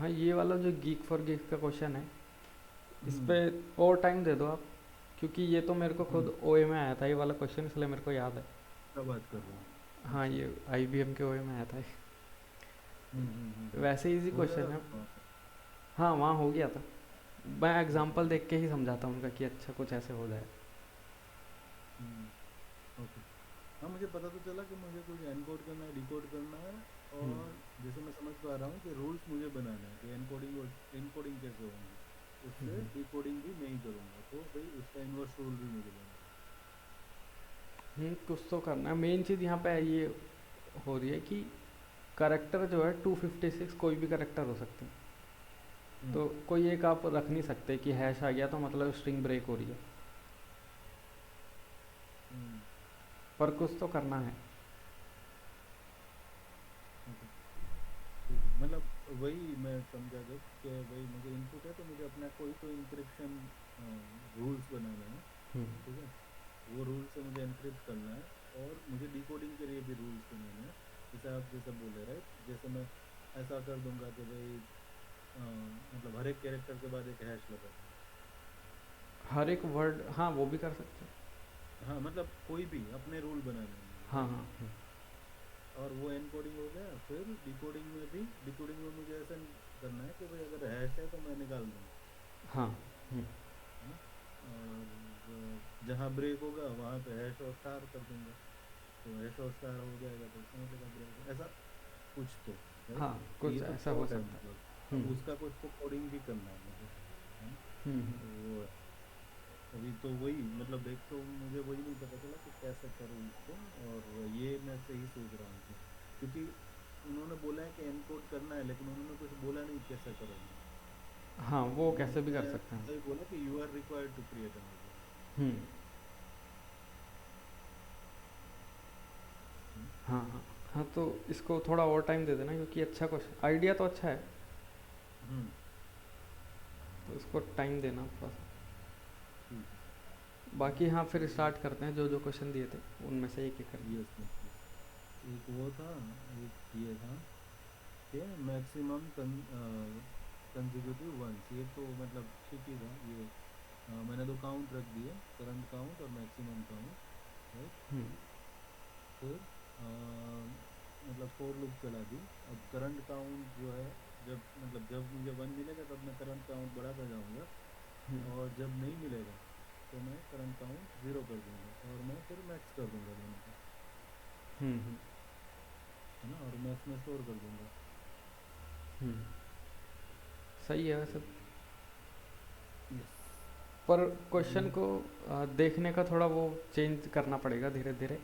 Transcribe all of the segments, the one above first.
हाँ, ये वाला जो गीक फॉर गीक का क्वेश्चन है, इस पे हम्म। और टाइम दे दो आप, क्योंकि ये तो मेरे को हम्म। खुद ओए में आया था ये वाला क्वेश्चन, इसलिए मेरे को याद है। क्या बात कर रहे हो? हाँ, अच्छा। ये आईबीएम के ओए में आया था ये। हम्म। वैसे इजी हो गया क्वेश्चन है। वहाँ पे? हाँ, वहाँ हो गया था। मैं ओके। एग्जांपल देख के ही समझाता हूँ उनका कि अच्छा कुछ ऐसे हो जाए। हम्म। ओके। हाँ, मुझे पता तो चला कि मुझे कुछ एनकोड करना है, डिकोड करना है। हम्म। और जैसे मैं समझ पा रहा हूँ कि रूल्स मुझे बनाना है कि एनकोडिंग और इनकोडिंग कैसे होंगी। उससे डिकोडिंग भी मैं ही करूँगा, तो भाई उसका इन्वर्स रूल भी मुझे बनाना कुछ तो करना है। मेन चीज़ यहाँ पे ये हो रही है कि करेक्टर जो है 256 कोई भी करेक्टर हो सकते हैं। है। तो कोई एक आप रख नहीं सकते कि हैश आ गया तो मतलब स्ट्रिंग ब्रेक हो रही है, हम्म। पर कुछ तो करना है। ओके। ठीक है, मतलब वही मैं समझा जब कि भाई मुझे इनपुट है तो मुझे अपना कोई तो इंक्रिप्शन रूल्स बनाना है। हम्म। ठीक है। वो रूल से मुझे एनक्रिप्ट करना है। और मुझे डिकोडिंग के लिए भी रूल्स बनाने हैं। जैसे आप जैसा बोले राइट, जैसे मैं ऐसा कर दूंगा कि भाई मतलब हर एक कैरेक्टर के बाद एक हैश लगा दूंगा। हर एक वर्ड, हाँ वो भी कर सकते हैं। हाँ, मतलब कोई भी अपने रूल बनाने हैं मुझे हाँ राइट। हाँ। और वो एनकोडिंग हो गया, फिर डिकोडिंग में मुझे ऐसा करना है कि भाई अगर हैश है तो मैं निकाल दूंगा। हाँ। हम्म। है ना। और जहाँ ब्रेक होगा वहाँ पे हैश और स्टार कर दूंगा। तो हैश और स्टार हो जाएगा तो समझ लेगा ब्रेक है ऐसा कुछ तो। राइट। हाँ, तो कुछ ये तो ऐसा हो थॉट है सकता मतलब। है। अब उसका कुछ तो कोडिंग भी करना है मुझे, है ना। हम्म। तो वो है। अभी तो वही मतलब एक तो मुझे वही नहीं पता चला कि कैसे करूँ इसको। और ये मैं सही सोच रहा हूँ कि क्योंकि उन्होंने बोला है कि एनकोड करना है, लेकिन उन्होंने कुछ बोला नहीं कैसे करेंगे। हाँ, वो कैसे भी उन्होंने कर सकते हैं। ऐसा ही बोला कि you are required to create an object. Hmm. है ना। हाँ हाँ। हाँ, तो इसको थोड़ा और टाइम दे देना, क्योंकि अच्छा क्वेश्चन, आइडिया तो अच्छा है। हम्म। तो इसको टाइम देना थोड़ा सा। ठीक है। बाकी हाँ, फिर तो स्टार्ट करते हैं, जो जो क्वेश्चन दिए थे उनमें से एक एक करके। Yes yes yes. एक वो था, एक ये था कि मैक्सिमम कंजिक्यूटिव वंस, ये तो मतलब ठीक ही था ये। मैंने दो काउंट रख दिए, करंट काउंट और मैक्सिमम काउंट। राइट। हम्म। फिर मतलब फोर लूप चला दी। अब करंट काउंट जो है, जब मतलब जब मुझे वन मिलेगा तब मैं करंट काउंट बढ़ाता जाऊंगा। हम्म। और जब नहीं मिलेगा तो मैं करंट काउंट जीरो कर दूंगा और मैं फिर मैक्स कर दूंगा दोनों को। हम्म। है ना, और मैक्स में स्टोर कर दूंगा। हम्म। सही है तो वैसे। यस। पर अभी क्वेश्चन को देखने का थोड़ा वो चेंज करना पड़ेगा धीरे धीरे,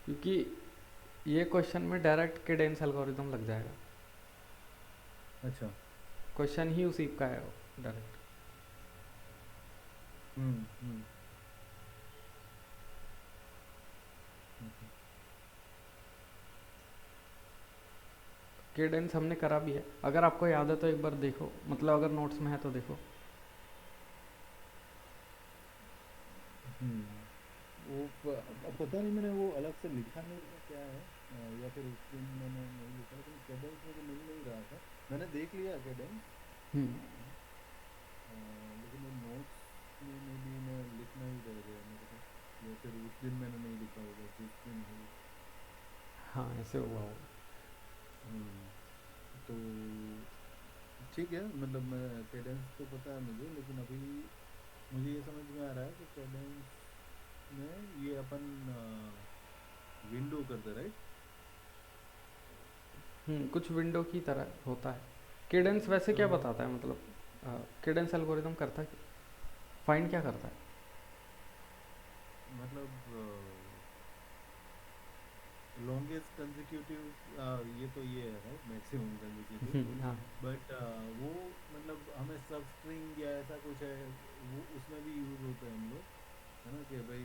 क्योंकि ये क्वेश्चन में डायरेक्ट केडेंस एल्गोरिदम लग जाएगा। अच्छा। क्वेश्चन ही उसी का है डायरेक्ट। हम्म। ओके। केडेंस हमने करा भी है, अगर आपको याद है तो एक बार देखो, मतलब अगर नोट्स में है तो देखो। वो अब पता नहीं, मैंने वो अलग से लिखा नहीं था क्या है। या फिर उस दिन मैंने नहीं लिखा, लेकिन कैडेंस मुझे मिल नहीं रहा था। मैंने देख लिया कैडेंस। हम्म। है ना। लेकिन वो नोट्स में भी मैं लिखना ही रह गया मेरे को। या फिर उस दिन मैंने नहीं लिखा होगा जिस दिन हुई। हाँ, ऐसे हुआ होगा। हम्म। तो ठीक है, मतलब मैं कैडेंस तो पता है मुझे, लेकिन अभी मुझे ये समझ में आ रहा है कि कैडेंस में ये अपन विंडो करते राइट। कुछ विंडो की तरह होता है। केडेंस वैसे क्या तो बताता है, मतलब केडेंस एल्गोरिदम करता है, फाइंड क्या करता है? मतलब लॉन्गेस्ट कंजिक्यूटिव, ये तो ये है राइट, मैक्सिमम कंजिक्यूटिव। हाँ। बट वो मतलब हमें सब स्ट्रिंग या ऐसा कुछ है, वो उसमें भी यूज होते हैं हम लोग। है ना कि भाई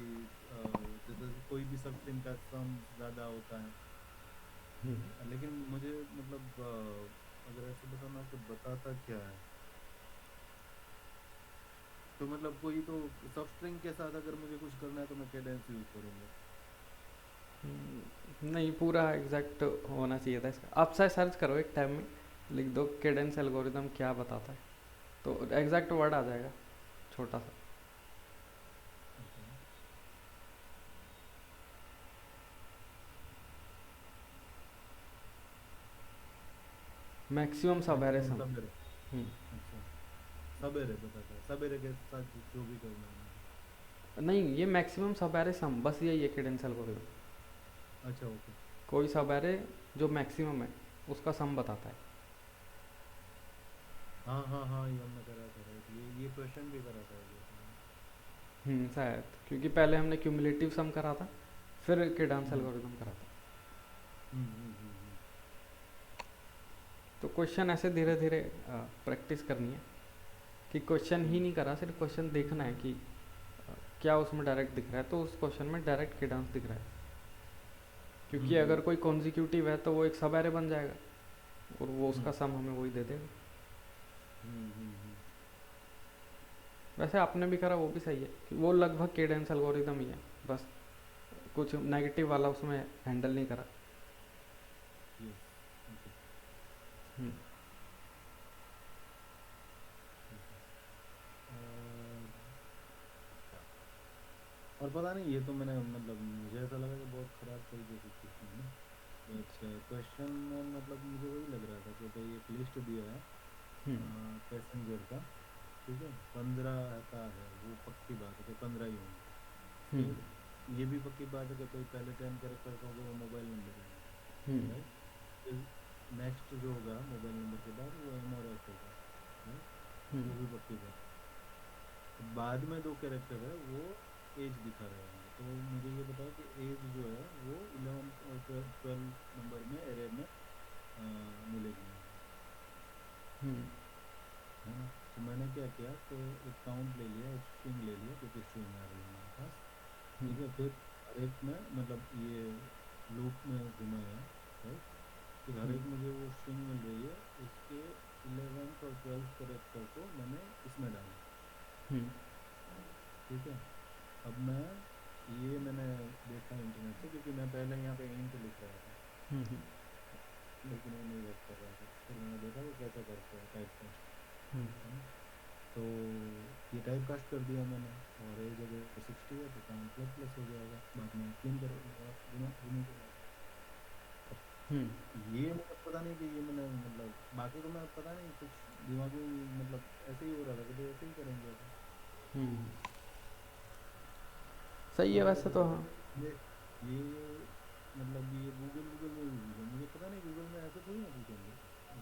जैसे कोई भी सब स्ट्रिंग का सम ज़्यादा होता है। लेकिन मुझे मतलब अगर ऐसे बताना तो बताता क्या है। तो मतलब कोई तो सब स्ट्रिंग के साथ अगर मुझे कुछ करना है तो मैं कैडेंस यूज करूंगा। नहीं, पूरा एग्जैक्ट होना चाहिए था इसका, आप शायद सर्च करो एक टाइम में, लिख दो केडेंस एल्गोरिदम क्या बताता है, तो एग्जैक्ट वर्ड आ जाएगा छोटा सा। ओके। मैक्सिमम सवेरे मैक्सिमम सम। सवेरे। हम्म, अच्छा, सवेरे बताता है, सवेरे के साथ जो भी करना है मुझे। नहीं ये मैक्सिमम सवेरे सम बस यही है केडेंस एल्गोरिदम। अच्छा, ओके। कोई सवेरे जो मैक्सिमम है उसका सम बताता है। हाँ हाँ हाँ, ये हमने करा था, राइट, ये क्वेश्चन भी करा था ये हमने। शायद क्योंकि पहले हमने क्यूमुलेटिव सम करा था, फिर केडेंस हम्म एल्गोरिदम करा था। हम्म। तो क्वेश्चन ऐसे धीरे धीरे प्रैक्टिस करनी है कि क्वेश्चन ही हम्म नहीं करा, सिर्फ क्वेश्चन देखना है कि क्या उसमें डायरेक्ट दिख रहा है, तो उस क्वेश्चन में डायरेक्ट केडेंस दिख रहा है। क्योंकि हम्म अगर कोई कॉन्जिक्यूटिव है तो वो एक सब एरे बन जाएगा और वो हम्म उसका सम हमें वही दे देगा। हम्म। वैसे आपने भी करा वो भी सही है कि वो लगभग केडेंस एल्गोरिदम ही है, बस कुछ नेगेटिव वाला उसमें हैंडल नहीं करा। यस। ओके। हम्म, ठीक है। और और पता नहीं, ये तो मैंने मतलब मुझे ऐसा लगा कि बहुत ख़राब तरीके से पूछना है ना, बट क्वेश्चन में मतलब मुझे वही लग रहा था कि भाई एक लिस्ट दिया है हम्म, पैसेंजर का, ठीक है, 15 का है, वो पक्की बात है कि 15 ही होंगे। हम्म, फिर ये भी पक्की बात है कि भाई पहले 10 कैरेक्टर्स होंगे, वो मोबाइल नंबर होंगे, हम्म, राइट। फिर नेक्स्ट जो होगा मोबाइल नंबर के बाद वो एम और एस होगा, राइट, हम्म, वो भी पक्की बात। बाद में 2 कैरेक्टर है वो एज दिखा रहे होंगे, तो मुझे ये बताओ कि एज जो है वो 11 और 12 नंबर में एरे में मिलेगी मुझे, हम्म, है ना। तो मैंने क्या किया कि एक काउंट ले लिया, एक स्ट्रिंग ले लिया, क्योंकि स्ट्रिंग आ रही है हमारे पास, हम्म, ठीक है। फिर हर एक में मतलब ये लूप में घुमाया, राइट। फिर हर हम्म, एक मुझे वो स्ट्रिंग मिल रही है, उसके 11th और 12th करेक्टर को मैंने इसमें डाला, हम्म, ठीक है। अब मैंने देखा इंटरनेट से, क्योंकि मैं पहले यहाँ पे इंट लिख रहा था, हम्म, लेकिन वो नहीं वर्क कर रहा था। फिर मैंने देखा कि कैसे करते हैं टाइप कास्ट, हम्म, है ना। तो ये टाइप कास्ट कर दिया मैंने, और एज अगर 60 है तो काउंट प्लस प्लस हो जाएगा, बाद में क्लीन कर रिमूव कर देगा। अब हम्म, ये मतलब पता नहीं कि ये मैंने मतलब, बाकी तो मैं पता नहीं कुछ दिमागी मतलब ऐसे ही हो रहा था कि भाई ऐसे ही करेंगे अपन। हम्म। सही है और वैसे तो, हाँ। ये मतलब ये गूगल गूगल में भी पूछा, मुझे पता नहीं गूगल में ऐसे थोड़ी ना पूछेंगे,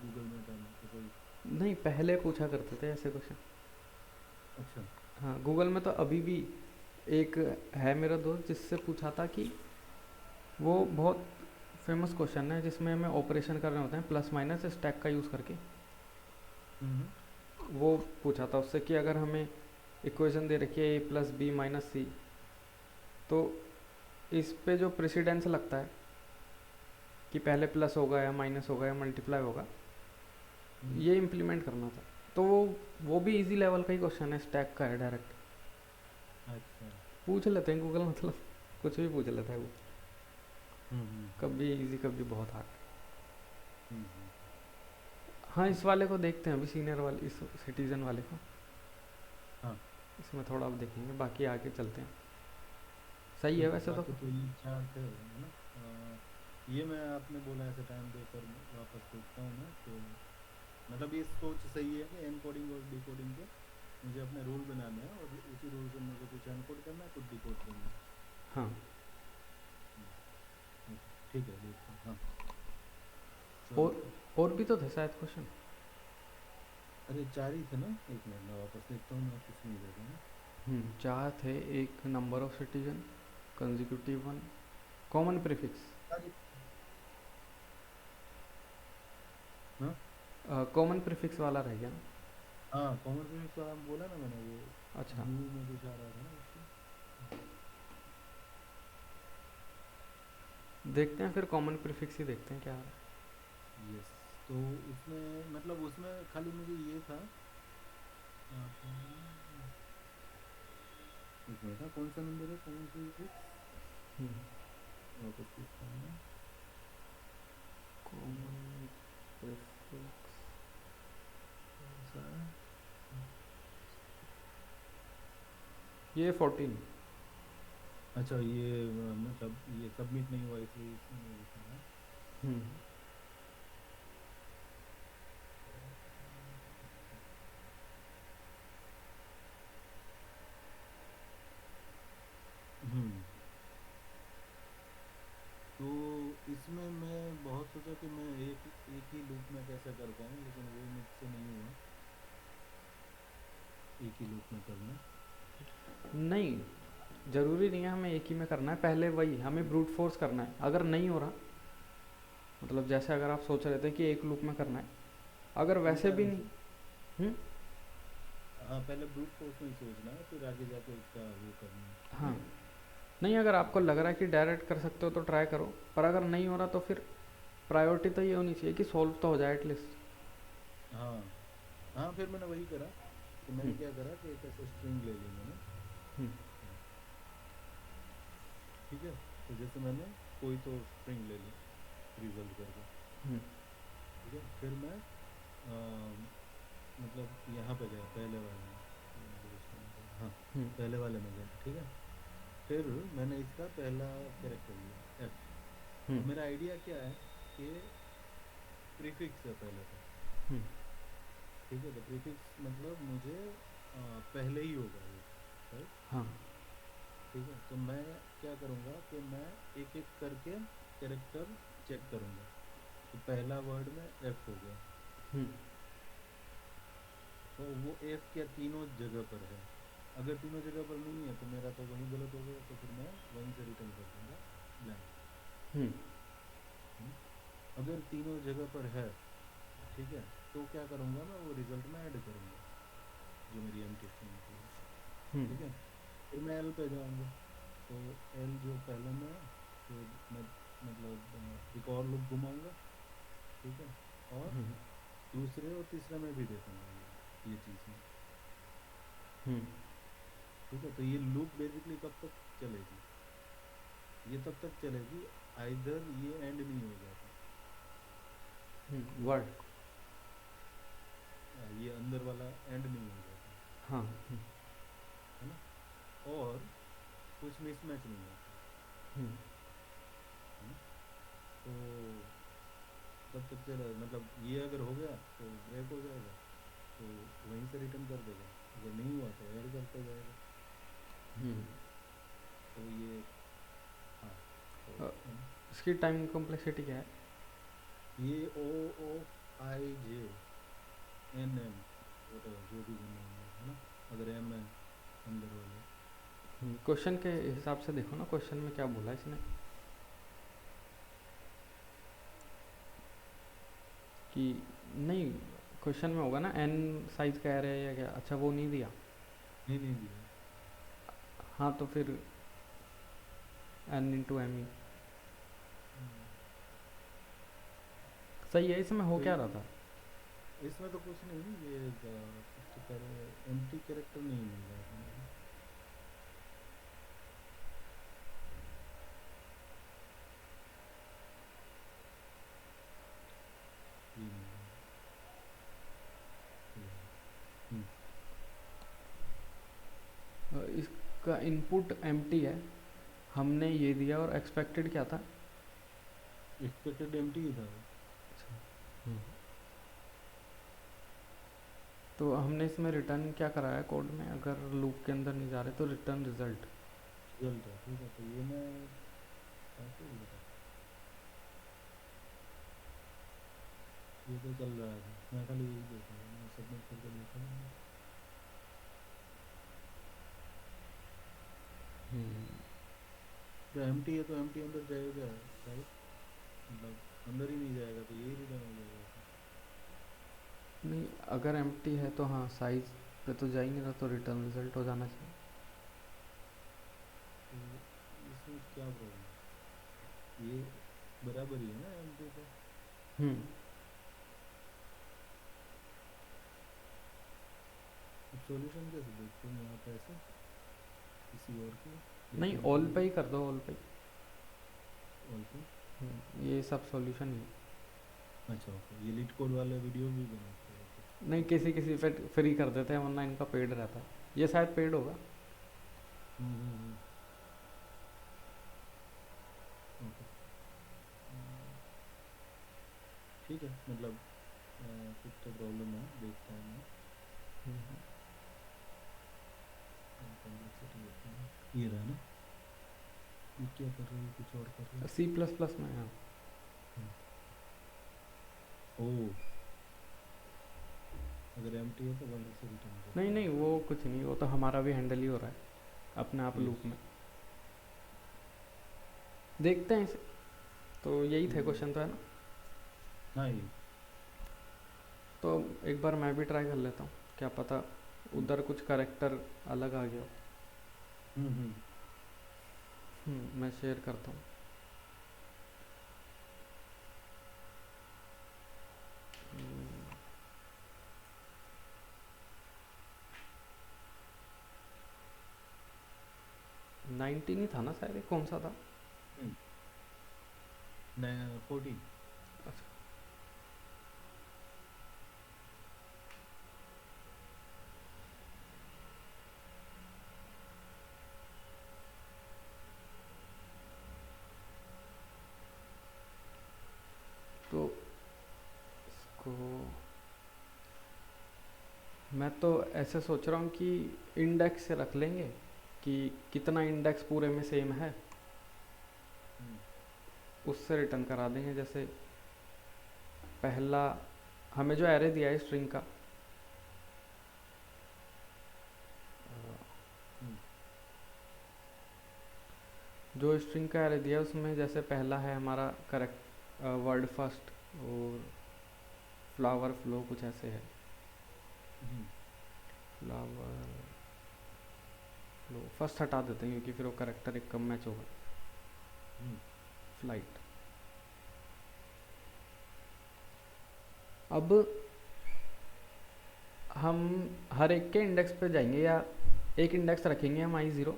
गूगल में था कि भाई। नहीं पहले पूछा करते थे ऐसे क्वेश्चन। अच्छा। हाँ गूगल में तो अभी भी एक है मेरा दोस्त जिससे पूछा था कि वो बहुत फेमस क्वेश्चन है जिसमें हमें ऑपरेशन करने होते हैं प्लस माइनस स्टैक का यूज़ करके। हम्म वो पूछा था उससे कि अगर हमें इक्वेशन दे रखी है ए प्लस बी माइनस सी, तो इस पे जो प्रेसिडेंस लगता है कि पहले प्लस होगा या माइनस होगा या मल्टीप्लाई होगा, हम्म। ये इम्प्लीमेंट करना था। तो वो भी इजी लेवल का ही क्वेश्चन है, स्टैक का है डायरेक्ट। अच्छा। पूछ लेते हैं गूगल, मतलब कुछ भी पूछ लेता है वो, हम्म। कभी इजी कभी बहुत हार्ड। हम्म। हाँ इस ठीक है। वाले को देखते हैं अभी, सीनियर वाले, इस सिटीजन वाले को, हाँ। इसमें थोड़ा अब देखेंगे, बाकी आगे चलते हैं। सही है ठीक है, वैसे तो। बाकी तो ये 4 थे, है ना। ये मैं आपने बोला ऐसे टाइम देकर वापस देखता हूँ मैं कि मतलब ये सोच सही है कि एनकोडिंग और डिकोडिंग के मुझे अपने रूल बनाने हैं, और उसी रूल से मुझे कुछ एनकोड करना है, कुछ डिकोड करना है। हाँ। ओके, ठीक है, देखता हूँ, हाँ। चलो और फिर। और भी तो थे शायद क्वेश्चन। अरे 4 ही थे ना, एक मिनट में वापस देखता हूँ, मैं कुछ नहीं देखा ना। चार थे, एक number of citizen, consecutive one, common prefix. 4 ही। हाँ कॉमन प्रीफिक्स वाला रह गया ना। हाँ, कॉमन प्रीमिक्स वाला बोला ना मैंने, वो अच्छा, ब्लू में कुछ आ रहा था ना उससे। देखते हैं फिर कॉमन प्रीफिक्स ही देखते हैं क्या आ रहा यस। तो उसमें मतलब उसमें खाली मुझे ये था, एक मिनट, हाँ, कौन सा नंबर है, कौन सी फिक्स, है। वापस देखता हूँ मैं। कॉमन प्रीफिक्स ये 14। अच्छा, ये मतलब ये सबमिट नहीं हुआ इसलिए इसमें नहीं दिखा रहा। हम्म। हम्म। तो इसमें मैं बहुत सोचा कि मैं एक एक ही लूप में कैसे कर पाऊँ, लेकिन वो मुझसे नहीं हुआ एक ही लूप में करना। नहीं, ज़रूरी नहीं है हमें एक ही में करना है। पहले वही हमें ब्रूट फोर्स करना है। अगर नहीं हो रहा, मतलब जैसे अगर आप सोच रहे थे कि एक लूप में करना है, अगर तो वैसे मैं भी नहीं। हम्म। हाँ, पहले ब्रूट फोर्स में ही सोचना है, फिर आगे जाके उसका वो करना है। हाँ, नहीं, अगर आपको लग रहा है कि डायरेक्ट कर सकते हो तो ट्राई करो, पर अगर नहीं हो रहा तो फिर प्रायोरिटी तो ये होनी चाहिए कि सॉल्व तो हो जाए एटलीस्ट। हाँ हाँ, फिर मैंने वही करा कि मैंने हम्म। क्या करा कि एक ऐसे स्ट्रिंग ले ली मैंने। हम्म। ठीक है, तो जैसे मैंने कोई तो स्ट्रिंग ले ली रिजल्ट करके। हम्म। ठीक है, फिर मैं मतलब यहाँ पे गया पहले वाले में, ये मुझे उसका मतलब हाँ, हम्म। पहले वाले में गया। ठीक है, फिर मैंने इसका पहला कैरेक्टर लिया एफ। हम्म। अब मेरा आइडिया क्या है कि प्रीफिक्स है पहले तो। हम्म। ठीक है, तो प्रीफिक्स मतलब मुझे पहले ही होगा वो, राइट। हाँ। ठीक है, तो मैं क्या करूँगा कि मैं एक एक करके कैरेक्टर चेक करूँगा। तो पहला वर्ड में एफ हो गया, हम्म। तो वो एफ क्या तीनों जगह पर है। अगर तीनों जगह पर नहीं है तो मेरा तो वहीं गलत हो गया, तो फिर मैं वहीं से रिटर्न कर दूंगा ब्लैंक। हम्म। अगर तीनों जगह पर है, ठीक है, तो क्या करूँगा मैं वो रिजल्ट में ऐड करूँगा जो मेरी एम्प्टी स्ट्रिंग थी। हम्म। ठीक है, फिर मैं एल पे जाऊँगा, तो एल जो पहले में है, फिर मैं मतलब एक और लूप घुमाऊँगा। ठीक है, और हम्म। दूसरे और तीसरे में भी देखूँगा ये चीज़ में। हम्म। ठीक है, तो ये लूप बेसिकली कब तक चलेगी, ये तब तक चलेगी आइदर ये एंड नहीं हो जाता, वर्ड। ये अंदर वाला एंड नहीं हो जाता, हाँ। है ना, और कुछ मिसमैच नहीं होता, हम्म। है ना। तो तब तक चला, मतलब ये अगर हो गया तो ब्रेक हो जाएगा, तो वहीं से रिटर्न कर देगा। अगर नहीं हुआ तो ऐड करते जाएगा। हम्म। तो ये, हाँ, तो अ, है ना, इसकी टाइम कॉम्प्लेक्सिटी क्या है? ये ओ ओ आई जे एन एम वट जो भी बनना है ना, अगर एम है अंदर वाले। क्वेश्चन के हिसाब से देखो ना, क्वेश्चन में क्या बोला इसने कि नहीं, क्वेश्चन में होगा ना एन साइज कह रहे हैं या क्या? अच्छा, वो नहीं दिया। नहीं नहीं दिया। हाँ, तो फिर एन इंटू एम ई हम्म, सही है। इसमें हो तो क्या रहा था? इसमें तो कुछ नहीं, ये कुछ तो कर एम्प्टी कैरेक्टर नहीं मिल रहा था मुझे। ये मिल रहा है, ये रहा। इसका इनपुट एम्प्टी है, हमने ये दिया, और एक्सपेक्टेड क्या था? एक्सपेक्टेड एम्प्टी ही था वो। हम्म। तो हमने इसमें रिटर्न क्या कराया कोड में? अगर लूप के अंदर नहीं जा रहे तो रिटर्न रिजल्ट। रिजल्ट है, ठीक है, तो ये मैं कैसे लिखा था, ये तो चल रहा था, मैं खाली यही देखा, मैं सबमिट करके देखा मैंने। तो एम्प्टी है तो एम्प्टी अंदर जाएगा, राइट, मतलब अंदर ही नहीं जाएगा तो यही रिटर्न हो जाएगा ऐसे। नहीं, अगर एम्प्टी है तो हाँ, साइज पे तो जा ही नहीं रहा, तो रिटर्न रिजल्ट हो जाना चाहिए। तो इसमें क्या प्रॉब्लम है, ये बराबर ही है ना एम्प्टी तो। हम्म। अब सॉल्यूशन कैसे देखते हैं यहाँ पे ऐसे, किसी और के नहीं, देखने के ऑल पे लिए। ही कर दो, ऑल पे ही। ऑल पे। ये सब सॉल्यूशन ही है। अच्छा ओके, ये लीड कोड वाला वीडियो भी बनाते हैं कुछ। नहीं, किसी किसी पे फ्री कर देते हैं, वरना इनका पेड रहता है। ये शायद पेड होगा। हम्म। ओके। ठीक है, मतलब कुछ तो प्रॉब्लम है, देखता हूँ मैं। कॉम्प्लेक्सिटी देखते हैं, ये रहा ना। ये क्या कर रही है, कुछ और कर रही है। सी प्लस प्लस में। हाँ। ओ, अगर एम टी है तो वाले से रिटर्न नहीं करता नहीं, है। वो कुछ नहीं, वो तो हमारा भी हैंडल ही हो रहा है अपने आप यस। लूप में। देखते हैं इसे। तो यही थे हम्म। क्वेश्चन, तो है ना? हाँ ये। तो एक बार मैं भी ट्राई कर लेता हूँ, क्या पता हम्म उधर कुछ करेक्टर अलग आ गया हो। हम्म। मैं शेयर करता हूँ। 19 ही था ना शायद, ये कौन सा था? हम्म। नया 14। अच्छा। तो इसको मैं तो ऐसे सोच रहा हूँ कि इंडेक्स से रख लेंगे, कि कितना इंडेक्स पूरे में सेम है, हम्म उससे रिटर्न करा देंगे। जैसे पहला हमें जो एरे दिया है स्ट्रिंग का, हम्म जो स्ट्रिंग का एरे दिया है उसमें जैसे पहला है हमारा करेक्ट वर्ड फर्स्ट, और फ्लावर फ्लो कुछ ऐसे है। हम्म फ्लावर फ्लो फर्स्ट हटा देते हैं, क्योंकि फिर वो करेक्टर एक कम मैच होगा। हम्म फ्लाइट। अब हम हर एक के इंडेक्स पे जाएंगे, या एक इंडेक्स रखेंगे हम I0,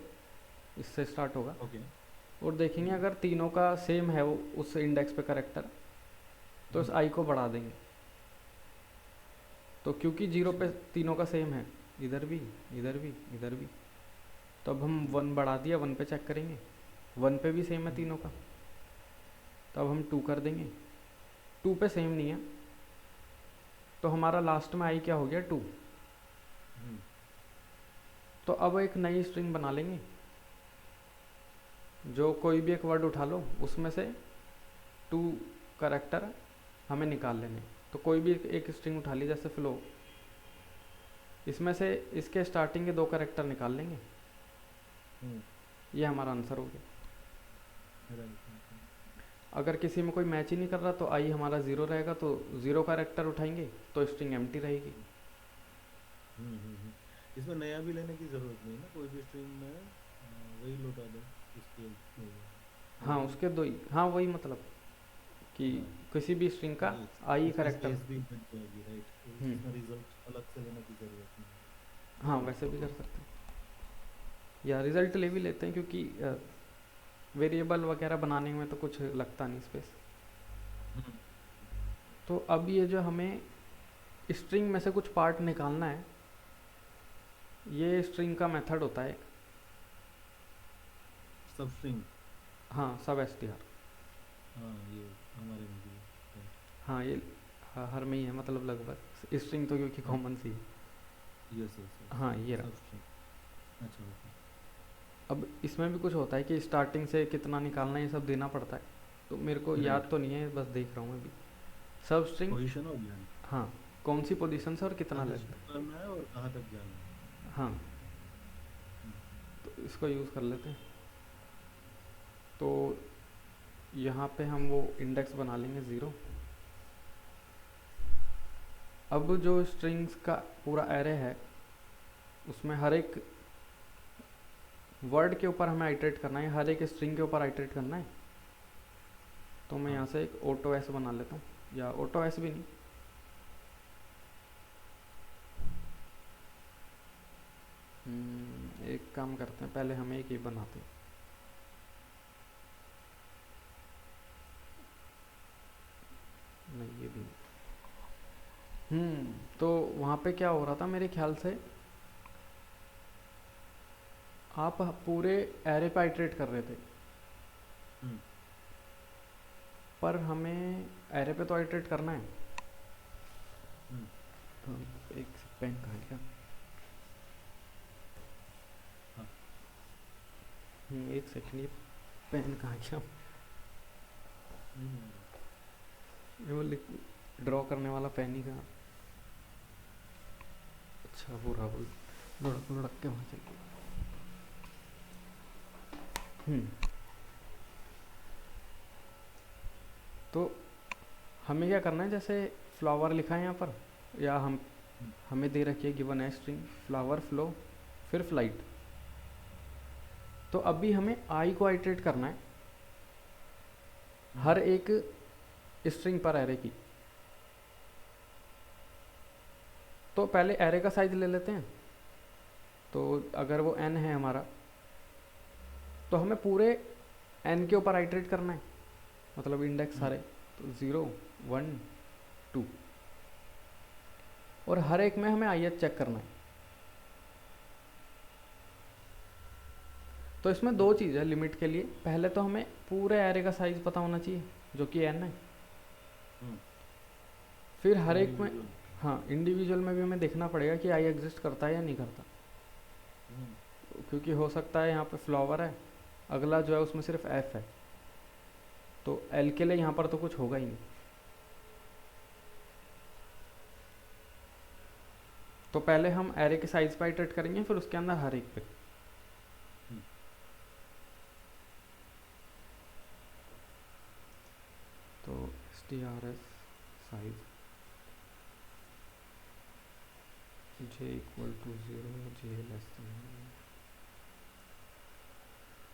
इससे स्टार्ट होगा, ओके। और देखेंगे हम्म अगर तीनों का सेम है वो उस इंडेक्स पे करेक्टर, तो उस हम्म। आई को बढ़ा देंगे। तो क्योंकि जीरो अच्छा। पे तीनों का सेम है, इधर भी, इधर भी, इधर भी, तो अब हम हम्म 1 बढ़ा दिया, 1 पे चेक करेंगे, 1 पे भी सेम है हम्म तीनों का, तो अब हम 2 कर देंगे। 2 पे सेम नहीं है, तो हमारा लास्ट में आई क्या हो गया, 2। हम्म तो अब एक नई स्ट्रिंग बना लेंगे, जो कोई भी एक वर्ड उठा लो, उसमें से 2 करेक्टर हमें निकाल लेने। तो कोई भी एक स्ट्रिंग उठा ली, जैसे फ्लो, इसमें से इसके स्टार्टिंग के 2 करेक्टर निकाल लेंगे। हम्म। ये हमारा आंसर हो गया। Right right right. अगर किसी में कोई मैच ही नहीं कर रहा, तो आई हमारा 0 रहेगा, तो 0 करेक्टर उठाएंगे तो स्ट्रिंग एम्प्टी रहेगी। हम्म। इसमें नया भी लेने की जरूरत नहीं ना, कोई भी स्ट्रिंग में वही लौटा दो, उसके हो जाएगा, हाँ वही ना। उसके दो ही, हाँ वही मतलब, कि हाँ, किसी भी स्ट्रिंग का वही आई उसकी करेक्टर। स्पेस भी बच जाएगी, राइट। उसमें रिजल्ट अलग से लेने की जरूरत नहीं है। हाँ वैसे भी कर सकते हैं, या रिजल्ट ले भी लेते हैं, क्योंकि वेरिएबल वगैरह बनाने में तो कुछ लगता नहीं स्पेस। हम्म तो अब ये जो हमें स्ट्रिंग में से कुछ पार्ट निकालना है, ये स्ट्रिंग का मेथड होता है एक। सब स्ट्रिंग। हाँ सब str। हाँ ये हमारे में भी है, राइट। हाँ ये हर में ही है, मतलब लगभग स्ट्रिंग तो क्योंकि हाँ कॉमन सी है। Yes yes yes. हाँ ये रहा। सब स्ट्रिंग। अच्छा ओके। अब इसमें भी कुछ होता है कि स्टार्टिंग से कितना निकालना है, ये सब देना पड़ता है। तो मेरे को याद राइट। तो नहीं है, बस देख रहा हूँ मैं भी। सब स्ट्रिंग। पोजीशन हो गया, हाँ, कौन सी पोजीशन से और कितना कहाँ से लेंथ। शुरू करना है और कहाँ तक जाना है। हाँ, हम्म तो इसको यूज़ कर लेते हैं। तो यहाँ पे हम वो इंडेक्स बना लेंगे 0। अब जो स्ट्रिंग्स का पूरा एरे है, उसमें हर एक वर्ड के ऊपर हमें आइटरेट करना है, हर एक स्ट्रिंग के ऊपर आइटरेट करना है। तो मैं हाँ। यहाँ से एक ऑटो एस बना लेता हूँ, या ऑटो एस भी नहीं, एक काम करते हैं, पहले हम एक ये बनाते हैं। नहीं ये भी नहीं। तो वहाँ पे क्या हो रहा था मेरे ख्याल से, आप पूरे एरे पे आइटरेट कर रहे थे, हम्म पर हमें एरे पे तो आइटरेट करना है। हम्म एक पेन कहाँ गया? हाँ एक सेकंड, ये पेन कहाँ गया? नहीं आ रहा। ये वो ड्रॉ करने वाला पेन ही कहाँ? अच्छा वो रहा, वो लुढ़क लुढ़क के वहाँ चल गया। तो हमें क्या करना है, जैसे फ्लावर लिखा है यहाँ पर, या हम्म हमें दे रखी है गिवन है स्ट्रिंग फ्लावर फ्लो फिर फ्लाइट। तो अभी हमें आई को आइटरेट करना है हम्म हर एक स्ट्रिंग पर एरे की। तो पहले एरे का साइज ले लेते हैं। तो अगर वो n है हमारा, तो हमें पूरे n के ऊपर आइटरेट करना है, मतलब इंडेक्स हम्म सारे। तो 0 1 2, और हर एक में हमें ith चेक करना है। तो इसमें दो ओके चीज़ है लिमिट के लिए। पहले तो हमें पूरे एरे का साइज पता होना चाहिए, जो कि n है। हम्म फिर हर एक में, इंडिविजुअल हाँ, इंडिविजुअल में भी हमें देखना पड़ेगा कि आई एग्जिस्ट करता है या नहीं करता। हम्म क्योंकि हो सकता है यहाँ पे फ्लावर है, अगला जो है उसमें सिर्फ f है, तो l के लिए यहाँ पर तो कुछ होगा ही नहीं। तो पहले हम एरे के साइज पर इटरेट करेंगे, फिर उसके अंदर हर एक पे। हम्म तो strs size j equal to 0, j less than.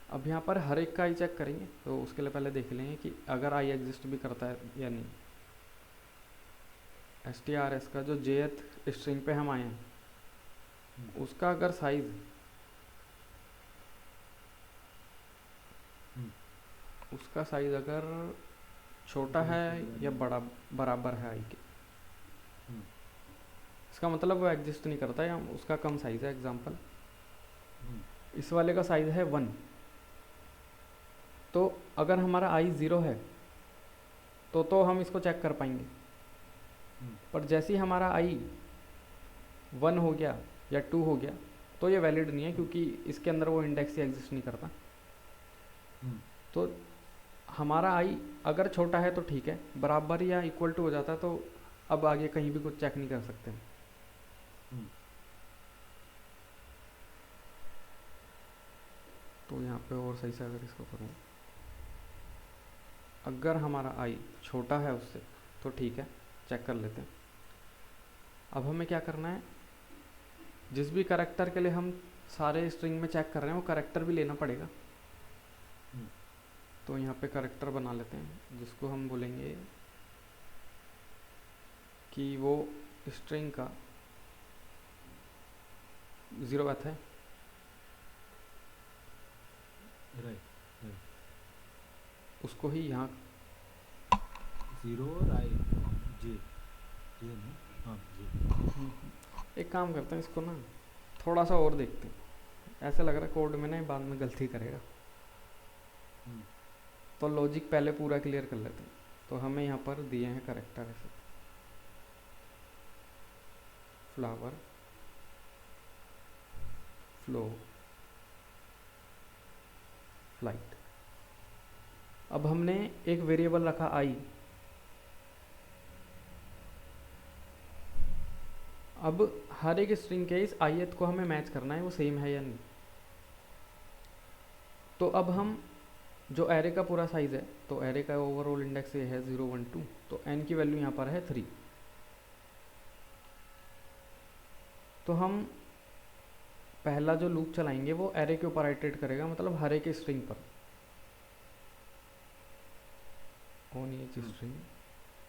अब यहाँ पर हर एक का आई चेक करेंगे, तो उसके लिए पहले देख लेंगे कि अगर आई एग्जिस्ट भी करता है या नहीं। strs का जो jth स्ट्रिंग पे हम आए हैं, हम्म उसका अगर साइज, हम्म उसका साइज अगर छोटा ग्रेटर है देन या बड़ा बराबर है आई के, हम्म इसका मतलब वो एग्जिस्ट नहीं करता, या उसका कम साइज है। एग्जांपल, हम्म इस वाले का साइज है 1। तो अगर हमारा आई 0 है, तो हम इसको चेक कर पाएंगे। हम्म पर जैसे ही हमारा आई 1 हो गया या 2 हो गया, तो ये वैलिड नहीं है, हम्म क्योंकि इसके अंदर वो इंडेक्स ही एग्जिस्ट नहीं करता। हम्म तो हमारा आई अगर छोटा है तो ठीक है, बराबर या इक्वल टू हो जाता है, तो अब आगे कहीं भी कुछ चेक नहीं कर सकते। हम्म तो यहाँ पे और सही से अगर इसको करूँ, अगर हमारा आई छोटा है उससे, तो ठीक है, चेक कर लेते हैं। अब हमें क्या करना है, जिस भी करेक्टर के लिए हम सारे स्ट्रिंग में चेक कर रहे हैं, वो करेक्टर भी लेना पड़ेगा। हम्म तो यहाँ पे करेक्टर बना लेते हैं, जिसको हम बोलेंगे कि वो स्ट्रिंग का 0th है। राइट राइट उसको ही यहाँ, 0 और आई जे जे ना हाँ जे एक काम करते हैं, इसको ना थोड़ा सा और देखते हैं। ऐसा लग रहा है कोड में ना ये बाद में गलती करेगा, हम्म तो लॉजिक पहले पूरा क्लियर कर लेते हैं। तो हमें यहाँ पर दिए हैं करेक्टर ऐसे, फ्लावर फ्लो फ्लाइट। अब हमने एक वेरिएबल रखा आई। अब हर एक स्ट्रिंग के इस ith को हमें मैच करना है, वो सेम है या नहीं। तो अब हम जो एरे का पूरा साइज है, तो एरे का ओवरऑल इंडेक्स ये है 0 1 2, तो n की वैल्यू यहाँ पर है 3। तो हम पहला जो लूप चलाएंगे वो एरे के ऊपर आइटरेट करेगा, मतलब हर एक स्ट्रिंग पर, ऑन ईच हम्म स्ट्रिंग,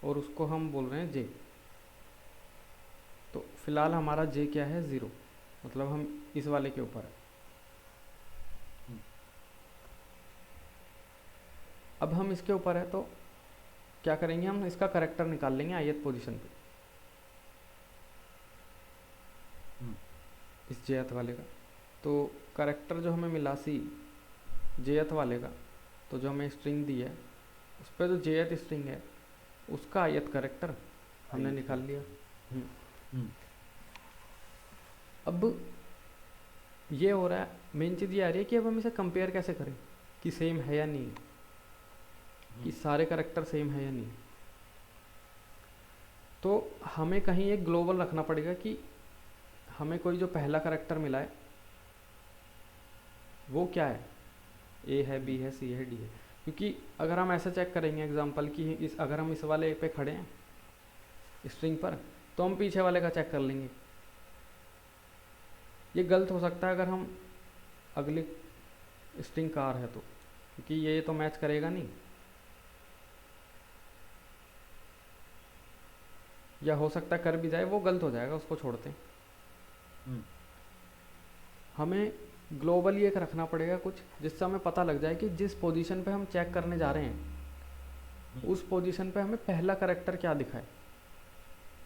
और उसको हम बोल रहे हैं j। तो फिलहाल हमारा j क्या है, 0, मतलब हम इस वाले के ऊपर है। हम्म अब हम इसके ऊपर है, तो क्या करेंगे, हम इसका करेक्टर निकाल लेंगे ith पोजीशन पे, हम्म इस jth वाले का। तो करेक्टर जो हमें मिला सी जेएथ वाले का, तो जो हमें स्ट्रिंग दी है उस पर जो जेएथ स्ट्रिंग है उसका आयत करेक्टर हमने ith निकाल लिया। करेक्टर। हम्म, हम्म अब ये हो रहा है, मेन चीज़ ये आ रही है कि अब हम इसे कंपेयर कैसे करें कि सेम है या नहीं, कि सारे करेक्टर सेम है या नहीं। तो हमें कहीं एक ग्लोबल रखना पड़ेगा कि हमें कोई जो पहला करेक्टर मिला है वो क्या है, ए है, बी है, सी है, डी है। क्योंकि अगर हम ऐसा चेक करेंगे एग्जांपल कि इस अगर हम इस वाले पे खड़े हैं स्ट्रिंग पर, तो हम पीछे वाले का चेक कर लेंगे। ये गलत हो सकता है अगर हम अगली स्ट्रिंग कार है तो, क्योंकि ये तो मैच करेगा नहीं, या हो सकता है कर भी जाए, वो गलत हो जाएगा, उसको छोड़ते हैं। हम्म हमें ग्लोबली एक रखना पड़ेगा कुछ जिससे हमें पता लग जाए कि जिस पोजीशन पे हम चेक करने जा रहे हैं उस पोजीशन पे हमें पहला करेक्टर क्या दिखाए,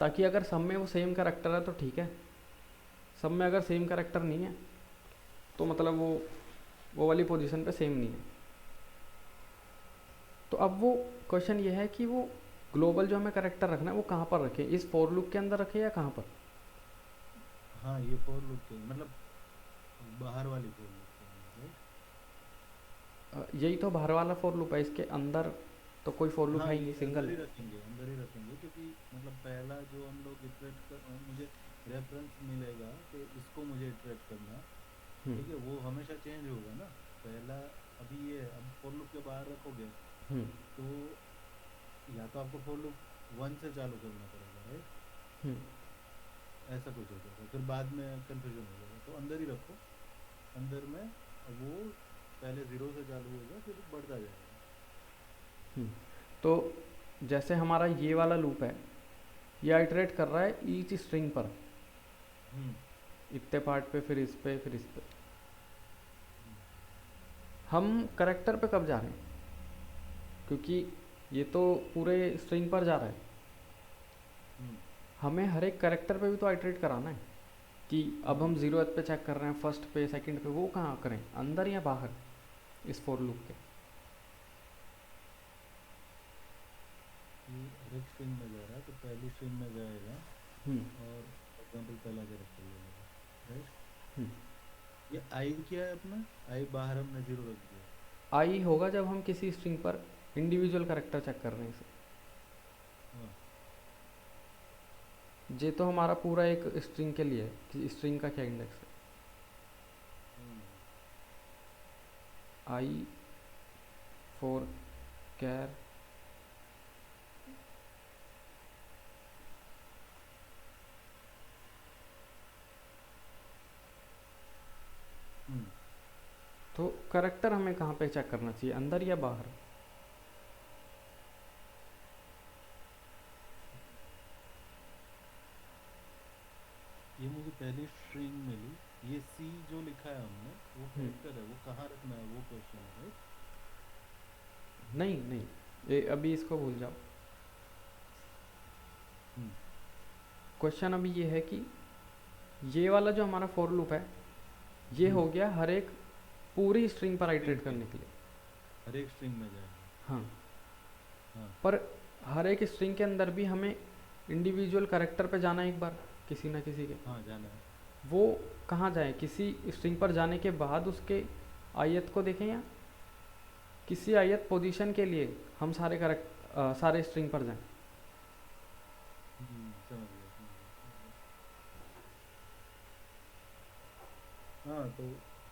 ताकि अगर सब में वो सेम करेक्टर है तो ठीक है, सब में अगर सेम करेक्टर नहीं है तो मतलब वो वाली पोजीशन पे सेम नहीं है। तो अब वो क्वेश्चन ये है कि वो ग्लोबल जो हमें करेक्टर रखना है वो कहाँ पर रखें, इस फॉर लूप के अंदर रखें या कहाँ पर। हाँ, ये फोर लूप के मतलब बाहर वाली फोर लूप के अंदर, राइट? यही तो बाहर वाला फॉर लूप है, इसके अंदर तो कोई फॉर लूप हाँ, है ही ये नहीं, सिंगल अंदर ही है। रखेंगे, अंदर ही रखेंगे, क्योंकि मतलब पहला जो हम लोग इटरेट कर मुझे रेफरेंस मिलेगा कि इसको मुझे इटरेट करना है, हम्म, ठीक है, वो हमेशा चेंज होगा ना। पहला अभी ये अब फोर लूप के बाहर रखोगे हम्म, तो या तो आपको फोर लूप वन से चालू करना पड़ेगा, राइट? हम्म, ऐसा कुछ हो जाएगा, फिर बाद में कंफ्यूजन हो जाएगा। तो अंदर ही रखो, अंदर में वो पहले जीरो से चालू होगा, फिर बढ़ता जाएगा। हम्म। तो जैसे हमारा ये वाला लूप है, ये आइटरेट कर रहा है ईच स्ट्रिंग पर, हम्म इतने पार्ट पे, फिर इस पे, फिर इस पे। हम्म हम करेक्टर पे कब जा रहे हैं, क्योंकि ये तो पूरे स्ट्रिंग पर जा रहा है, हम्म हमें हर एक करेक्टर पे भी तो आइटरेट कराना है कि अब हम जीरो पे चेक कर रहे हैं, फर्स्ट पे, सेकंड पे, वो कहाँ करें, अंदर या बाहर इस फॉर लूप के। ये हर एक स्ट्रिंग में जा रहा है, तो पहली स्ट्रिंग में जाएगा हम्म, और एग्जाम्पल पहला कैरेक्टर ले लेगा, राइट? हम्म। ये आई क्या है अपना? आई बाहर हमने जीरो रख दिया। आई होगा जब हम किसी स्ट्रिंग पर इंडिविजुअल करेक्टर चेक कर रहे हैं इसे। हाँ, ये तो हमारा पूरा एक स्ट्रिंग के लिए है कि स्ट्रिंग का क्या इंडेक्स है। हम्म आई फॉर कैर, हम्म तो करेक्टर हमें कहाँ पे चेक करना चाहिए, अंदर या बाहर। ये मुझे पहली स्ट्रिंग मिली, ये सी जो लिखा है हमने वो हम्म, कैरेक्टर है, वो कहाँ रखना है वो क्वेश्चन है, राइट? नहीं नहीं, ये अभी इसको भूल जाओ। हम्म क्वेश्चन अभी ये है कि ये वाला जो हमारा फॉर लूप है ये हो गया हर एक पूरी स्ट्रिंग पर स्ट्रिंग आइटरेट पे करने के लिए। हर एक स्ट्रिंग में जाएगा। हाँ, हाँ पर हर एक स्ट्रिंग के अंदर भी हमें इंडिविजुअल करेक्टर पे जाना है एक बार, किसी ना किसी के। हाँ, जाना है। वो कहाँ जाए, किसी स्ट्रिंग पर जाने के बाद उसके आयत को देखें, या किसी आयत पोजीशन के लिए हम सारे स्ट्रिंग पर जाएं। समझ गया, समझ गया, समझ गया। हाँ, तो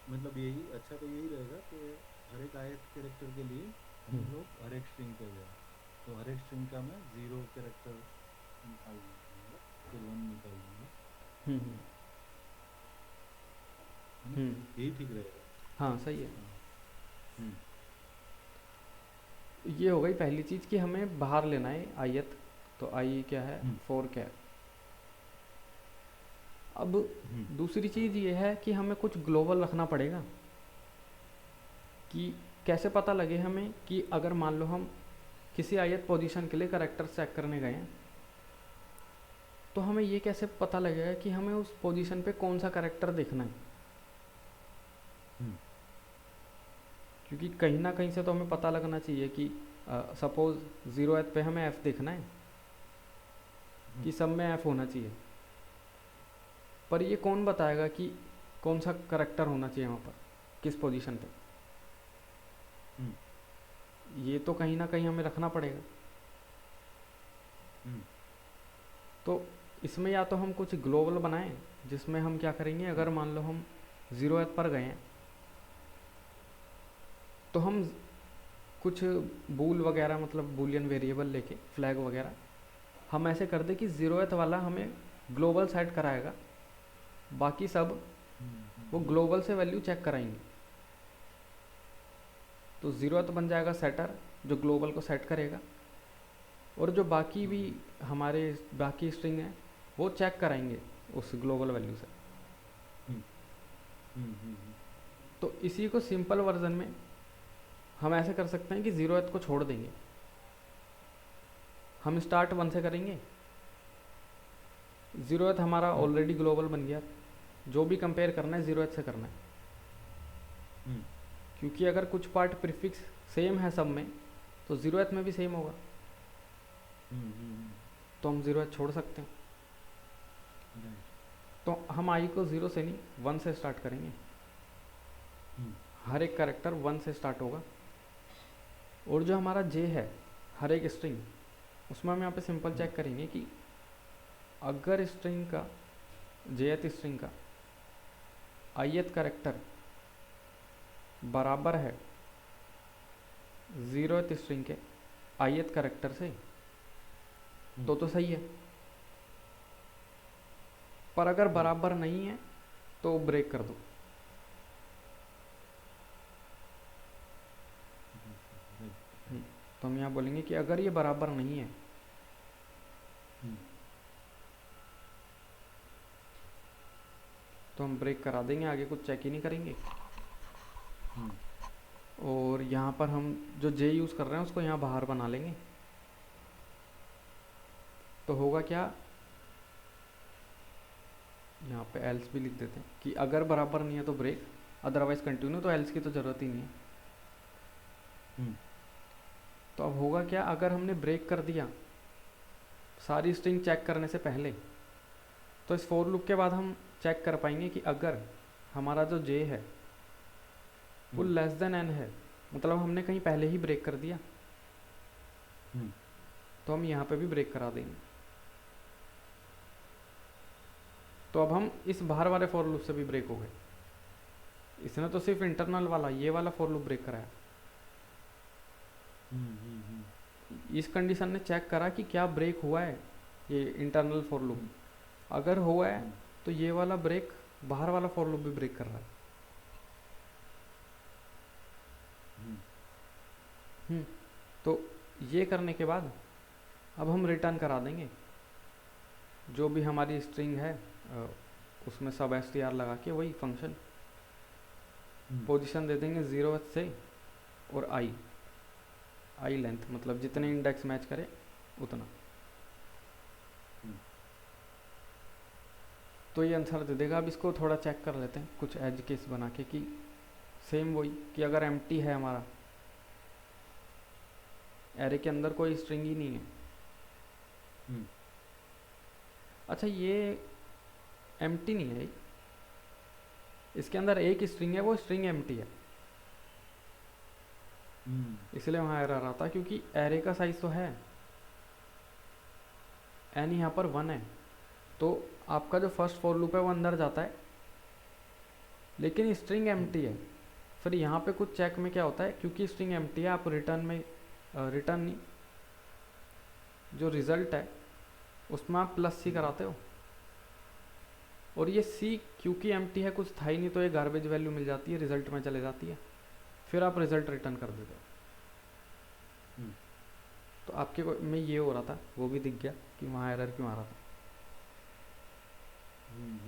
मतलब यही अच्छा, तो यही रहेगा कि हर एक आयत कैरेक्टर के लिए हम हम्म, लोग हर एक स्ट्रिंग पे जाए। तो हर एक स्ट्रिंग का मैं जीरो कैरेक्टर निकाल दूंगा, फिर वन निकाल दूंगा, हम्म, है ना? हम्म। यही ठीक रहेगा। हाँ सही है। हाँ। हम्म ये हो गई पहली चीज़ कि हमें बाहर लेना है आयत। तो आई क्या है, हम्म फोर क्या है। अब हम्म दूसरी चीज़ ये है कि हमें कुछ ग्लोबल रखना पड़ेगा कि कैसे पता लगे हमें कि अगर मान लो हम किसी आयत पोजीशन के लिए करेक्टर चेक करने गए हैं, तो हमें ये कैसे पता लगेगा कि हमें उस पोजीशन पे कौन सा करेक्टर देखना है। क्योंकि कहीं ना कहीं से तो हमें पता लगना चाहिए कि सपोज 0th पे हमें f देखना है हम्म, कि सब में f होना चाहिए, पर ये कौन बताएगा कि कौन सा करेक्टर होना चाहिए वहाँ पर, किस पोजीशन पे? हम्म, ये तो कहीं ना कहीं हमें रखना पड़ेगा। हम्म, तो इसमें या तो हम कुछ ग्लोबल बनाएं जिसमें हम क्या करेंगे, हम्म, अगर मान लो हम 0th पर गए हैं तो हम कुछ बूल वगैरह, मतलब बूलियन वेरिएबल लेके फ्लैग वगैरह हम ऐसे कर दे कि 0th वाला हमें ग्लोबल सेट कराएगा, बाकी सब हम्म, वो ग्लोबल से वैल्यू चेक कराएंगे। तो 0th बन जाएगा सेटर जो ग्लोबल को सेट करेगा, और जो बाकी भी हम्म, हमारे बाकी स्ट्रिंग हैं वो चेक कराएंगे उस ग्लोबल वैल्यू से। हम्म, हम्म, तो इसी को सिंपल वर्जन में हम ऐसे कर सकते हैं कि 0th को छोड़ देंगे, हम स्टार्ट 1 से करेंगे, 0th हमारा हम्म, ऑलरेडी ग्लोबल बन गया, जो भी कंपेयर करना है 0th से करना है। हम्म, क्योंकि अगर कुछ पार्ट प्रीफिक्स सेम है सब में तो 0th में भी सेम होगा, हम्म, तो हम 0th छोड़ सकते हैं। राइट, तो हम आई को 0 से नहीं 1 से स्टार्ट करेंगे, हम्म, हर एक कैरेक्टर 1 से स्टार्ट होगा। और जो हमारा जे है हर एक स्ट्रिंग, उसमें हम यहाँ पे सिंपल हम्म, चेक करेंगे कि अगर स्ट्रिंग का जेथ स्ट्रिंग का ith कैरेक्टर बराबर है 0th स्ट्रिंग के ith कैरेक्टर से हम्म, तो सही है, पर अगर हम्म, बराबर नहीं है तो ब्रेक कर दो। राइट, तो हम यहाँ बोलेंगे कि अगर ये बराबर नहीं है हम्म, तो हम ब्रेक करा देंगे, आगे कुछ चेक ही नहीं करेंगे। हम्म, और यहाँ पर हम जो जे यूज़ कर रहे हैं उसको यहाँ बाहर बना लेंगे। तो होगा क्या, यहाँ पे एल्स भी लिख देते हैं कि अगर बराबर नहीं है तो ब्रेक, अदरवाइज कंटिन्यू, तो एल्स की तो ज़रूरत ही नहीं है। हम्म, तो अब होगा क्या, अगर हमने ब्रेक कर दिया सारी स्ट्रिंग चेक करने से पहले, तो इस फोर लूप के बाद हम चेक कर पाएंगे कि अगर हमारा जो जे है वो हम्म, लेस देन एन है, मतलब हमने कहीं पहले ही ब्रेक कर दिया, हम्म, तो हम यहाँ पे भी ब्रेक करा देंगे। तो अब हम इस बाहर वाले फोर लूप से भी ब्रेक हो गए, इसने तो सिर्फ इंटरनल वाला ये वाला फोर लूप ब्रेक कराया। हम्म, इस कंडीशन ने चेक करा कि क्या ब्रेक हुआ है ये इंटरनल फोर लूप, हम्म, अगर हुआ है हम्म, तो ये वाला ब्रेक बाहर वाला फोर लूप भी ब्रेक कर रहा है। हम्म, हम्म, तो ये करने के बाद अब हम रिटर्न करा देंगे जो भी हमारी स्ट्रिंग है, उसमें सब एस टी आर लगा के वही फंक्शन हम्म, पोजीशन दे देंगे 0 से, और आई लेंथ मतलब जितने इंडेक्स मैच करे उतना। हम्म, तो ये आंसर दे देगा। अब इसको थोड़ा चेक कर लेते हैं कुछ एज केस बना के कि सेम वही कि अगर एम्प्टी है हमारा एरे के अंदर कोई स्ट्रिंग ही नहीं है। हम्म, अच्छा ये एम्प्टी नहीं है, इसके अंदर एक स्ट्रिंग है, वो स्ट्रिंग एम्प्टी है, हम्म, इसलिए वहाँ एरर आता है क्योंकि एरे का साइज तो है एन, यहाँ पर 1 है, तो आपका जो फर्स्ट फॉर लूप है वो अंदर जाता है लेकिन स्ट्रिंग हम्म, एम्प्टी है। फिर यहाँ पे कुछ चेक में क्या होता है, क्योंकि स्ट्रिंग एम्प्टी है आप रिटर्न में रिटर्न नहीं, जो रिजल्ट है उसमें आप प्लस सी हम्म, कराते हो, और ये सी क्योंकि एम्प्टी है कुछ था ही नहीं तो ये गार्बेज वैल्यू मिल जाती है, रिजल्ट में चले जाती है, फिर आप रिजल्ट रिटर्न कर देते हो। हम्म, तो आपके में ये हो रहा था, वो भी दिख गया कि वहाँ एरर क्यों आ रहा था। हम्म,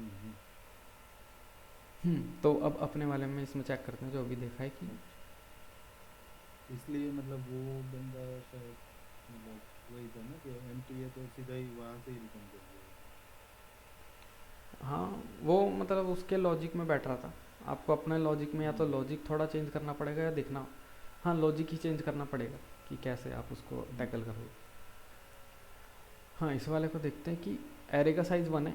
हम्म, तो अब अपने वाले में इसमें चेक करते हैं जो अभी देखा है कि इसलिए मतलब वो बंदा शायद मतलब वही था ना कि एम्प्टी है तो सीधा ही वहां से ही रिटर्न कर दिया। हाँ वो मतलब उसके लॉजिक में बैठ रहा था, आपको अपने लॉजिक में या तो लॉजिक थोड़ा चेंज करना पड़ेगा या देखना, हाँ लॉजिक ही चेंज करना पड़ेगा कि कैसे आप उसको टैकल करोगे। हाँ इस वाले को देखते हैं कि एरे का साइज़ 1 है,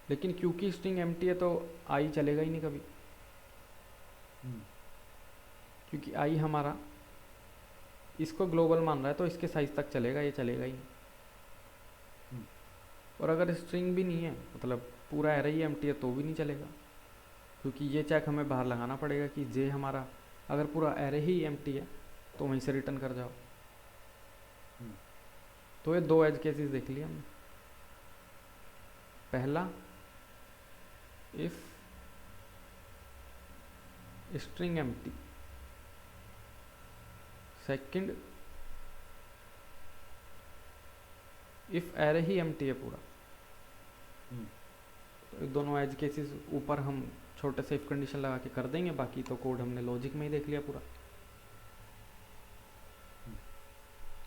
लेकिन क्योंकि स्ट्रिंग एम्प्टी है तो आई चलेगा ही नहीं कभी, क्योंकि आई हमारा इसको ग्लोबल मान रहा है तो इसके साइज़ तक चलेगा, ये चलेगा ही नहीं। और अगर स्ट्रिंग भी नहीं है, मतलब पूरा एरे ही एम्प्टी है, तो भी नहीं चलेगा, क्योंकि ये चेक हमें बाहर लगाना पड़ेगा कि जे हमारा अगर पूरा एरे ही एम्प्टी है तो वहीं से रिटर्न कर जाओ। तो ये 2 एज केसेस देख लिया हमने। पहला, if string empty. Second, if array he empty है पूरा। तो दोनों एज केसेस ऊपर हम छोटे से इफ कंडीशन लगा के कर देंगे, बाकी तो कोड हमने लॉजिक में ही देख लिया पूरा।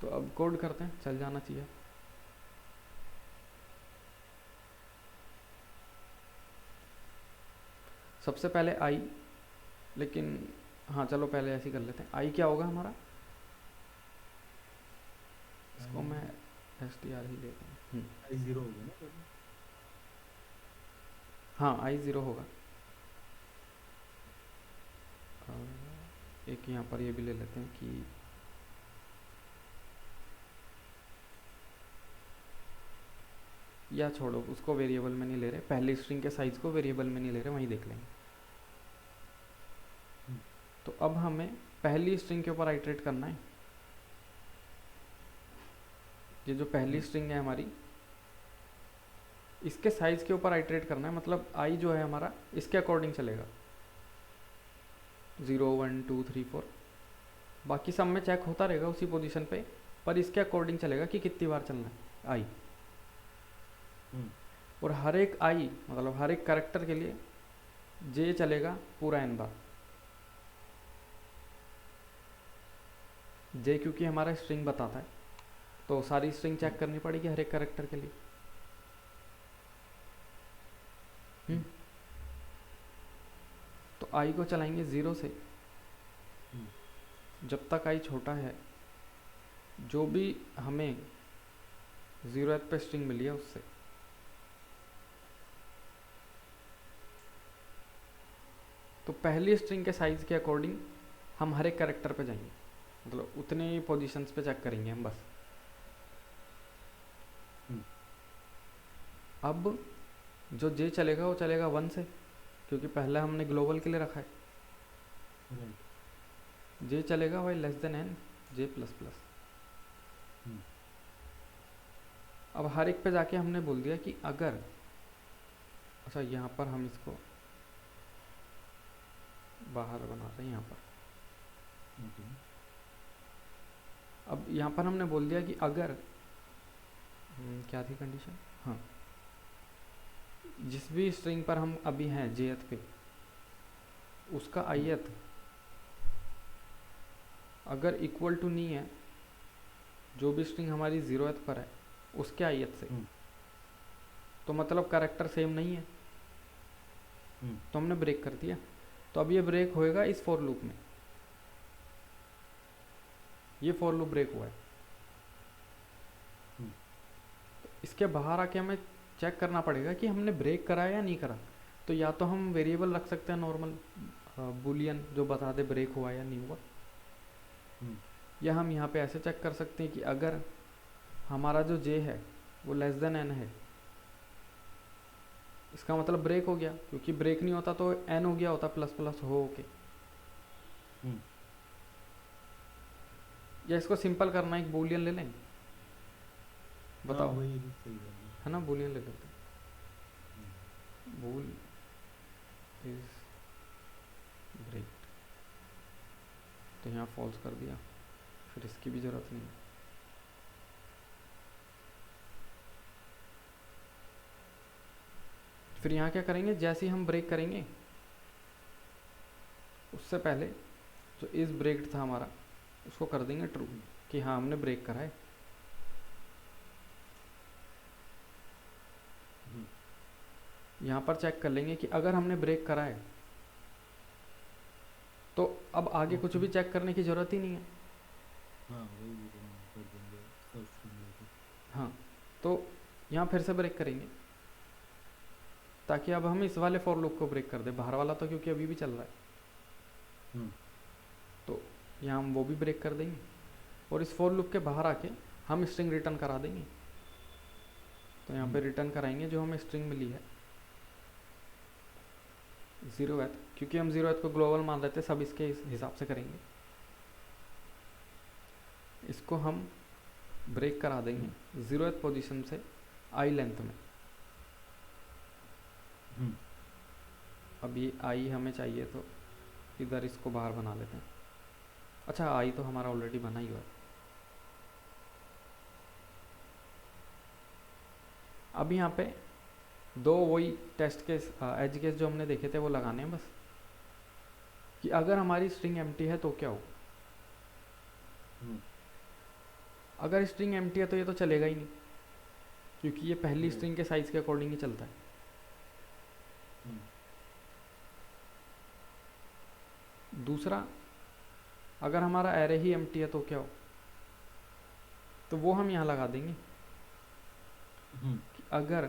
तो अब कोड करते हैं, चल जाना चाहिए। सबसे पहले आई, लेकिन हाँ चलो पहले ऐसे ही कर लेते हैं। आई क्या होगा हमारा, इसको मैं एस टी आर ही लेता हूँ। आई 0 होगा ना पहले? हाँ आई 0 होगा। एक यहाँ पर ये भी ले लेते हैं कि या छोड़ो उसको वेरिएबल में नहीं ले रहे, पहली स्ट्रिंग के साइज को वेरिएबल में नहीं ले रहे, वहीं देख लेंगे। तो अब हमें पहली स्ट्रिंग के ऊपर आइटरेट करना है। ये जो पहली स्ट्रिंग है हमारी, इसके साइज के ऊपर आइटरेट करना है, मतलब आई जो है हमारा इसके अकॉर्डिंग चलेगा, 0 1 2 3 4। बाकी सब में चेक होता रहेगा उसी पोजीशन पे, पर इसके अकॉर्डिंग चलेगा कि कितनी बार चलना है आई। और हर एक आई मतलब हर एक कैरेक्टर के लिए जे चलेगा पूरा n बार। जे क्योंकि हमारा स्ट्रिंग बताता है, तो सारी स्ट्रिंग चेक करनी पड़ेगी हर एक कैरेक्टर के लिए। तो आई को चलाएंगे 0 से जब तक आई छोटा है, जो भी हमें 0th पे स्ट्रिंग मिली है उससे। तो पहली स्ट्रिंग के साइज के अकॉर्डिंग हम हर एक कैरेक्टर पे जाएंगे, मतलब उतने ही पोजीशंस पे चेक करेंगे हम बस। अब जो जे चलेगा वो चलेगा 1 से, क्योंकि पहला हमने ग्लोबल के लिए रखा है। जे चलेगा Y less than N J plus plus. अब हर एक पे जाके हमने बोल दिया कि अगर, अच्छा यहाँ पर हम इसको बाहर बना रहे हैं यहाँ पर। अब यहाँ पर हमने बोल दिया कि अगर क्या थी कंडीशन, हाँ जिस भी स्ट्रिंग पर हम अभी हैं जेथ पे, उसका आयत अगर इक्वल टू नहीं है, जो भी स्ट्रिंग हमारी 0th पर है उसके आयत से, तो मतलब कैरेक्टर सेम नहीं है, तो हमने ब्रेक कर दिया। तो अब ये ब्रेक होएगा इस फॉर लूप में, ये फॉर लूप ब्रेक हुआ है। तो इसके बाहर आके हमें चेक करना पड़ेगा कि हमने ब्रेक करा या नहीं करा। तो या तो हम वेरिएबल रख सकते हैं नॉर्मल बुलियन जो बता दे ब्रेक हुआ या नहीं हुआ, या हम यहाँ पे ऐसे चेक कर सकते हैं कि अगर हमारा जो जे है वो लेस देन एन है, इसका मतलब ब्रेक हो गया, क्योंकि ब्रेक नहीं होता तो एन हो गया होता प्लस प्लस हो के। या इसको सिंपल करना एक बुलियन ले लें, बताओ। वही सही है ना, बुलियन ले लेते हैं। बूल इज ब्रेक, तो यहाँ फॉल्स कर दिया, फिर इसकी भी जरूरत नहीं है। फिर यहाँ क्या करेंगे, जैसे ही हम ब्रेक करेंगे उससे पहले जो इस ब्रेक था हमारा उसको कर देंगे ट्रू, कि हाँ हमने ब्रेक करा है। यहाँ पर चेक कर लेंगे कि अगर हमने ब्रेक करा है तो अब आगे कुछ ओके। भी चेक करने की ज़रूरत ही नहीं है। हाँ वही भी तो हम कर देंगे सब स्ट्रिंग लेके। हाँ, तो यहाँ फिर से ब्रेक करेंगे ताकि अब हम इस वाले फॉर लूप को ब्रेक कर दें, बाहर वाला तो क्योंकि अभी भी चल रहा है, हम्म तो यहाँ हम वो भी ब्रेक कर देंगे और इस फॉर लूप के बाहर आके हम स्ट्रिंग रिटर्न करा देंगे। तो यहाँ पे हम्म रिटर्न कराएंगे जो हमें स्ट्रिंग मिली है 0th, क्योंकि हम 0th को ग्लोबल मान लेते सब इसके हिसाब से करेंगे। इसको हम ब्रेक करा देंगे 0th पोजीशन से आई लेंथ में। हम्म अब ये आई हमें चाहिए तो इधर इसको बाहर बना लेते हैं। अच्छा, आई तो हमारा ऑलरेडी बना ही हुआ है। अब यहाँ पे दो वही टेस्ट केस एज केस जो हमने देखे थे वो लगाने हैं बस, कि अगर हमारी स्ट्रिंग एम्प्टी है तो क्या हो। हम्म अगर स्ट्रिंग एम्प्टी है तो ये तो चलेगा ही नहीं, क्योंकि ये पहली right, स्ट्रिंग के साइज के अकॉर्डिंग ही चलता है। हम्म दूसरा, अगर हमारा एरे ही एम्प्टी है तो क्या हो, तो वो हम यहाँ लगा देंगे कि अगर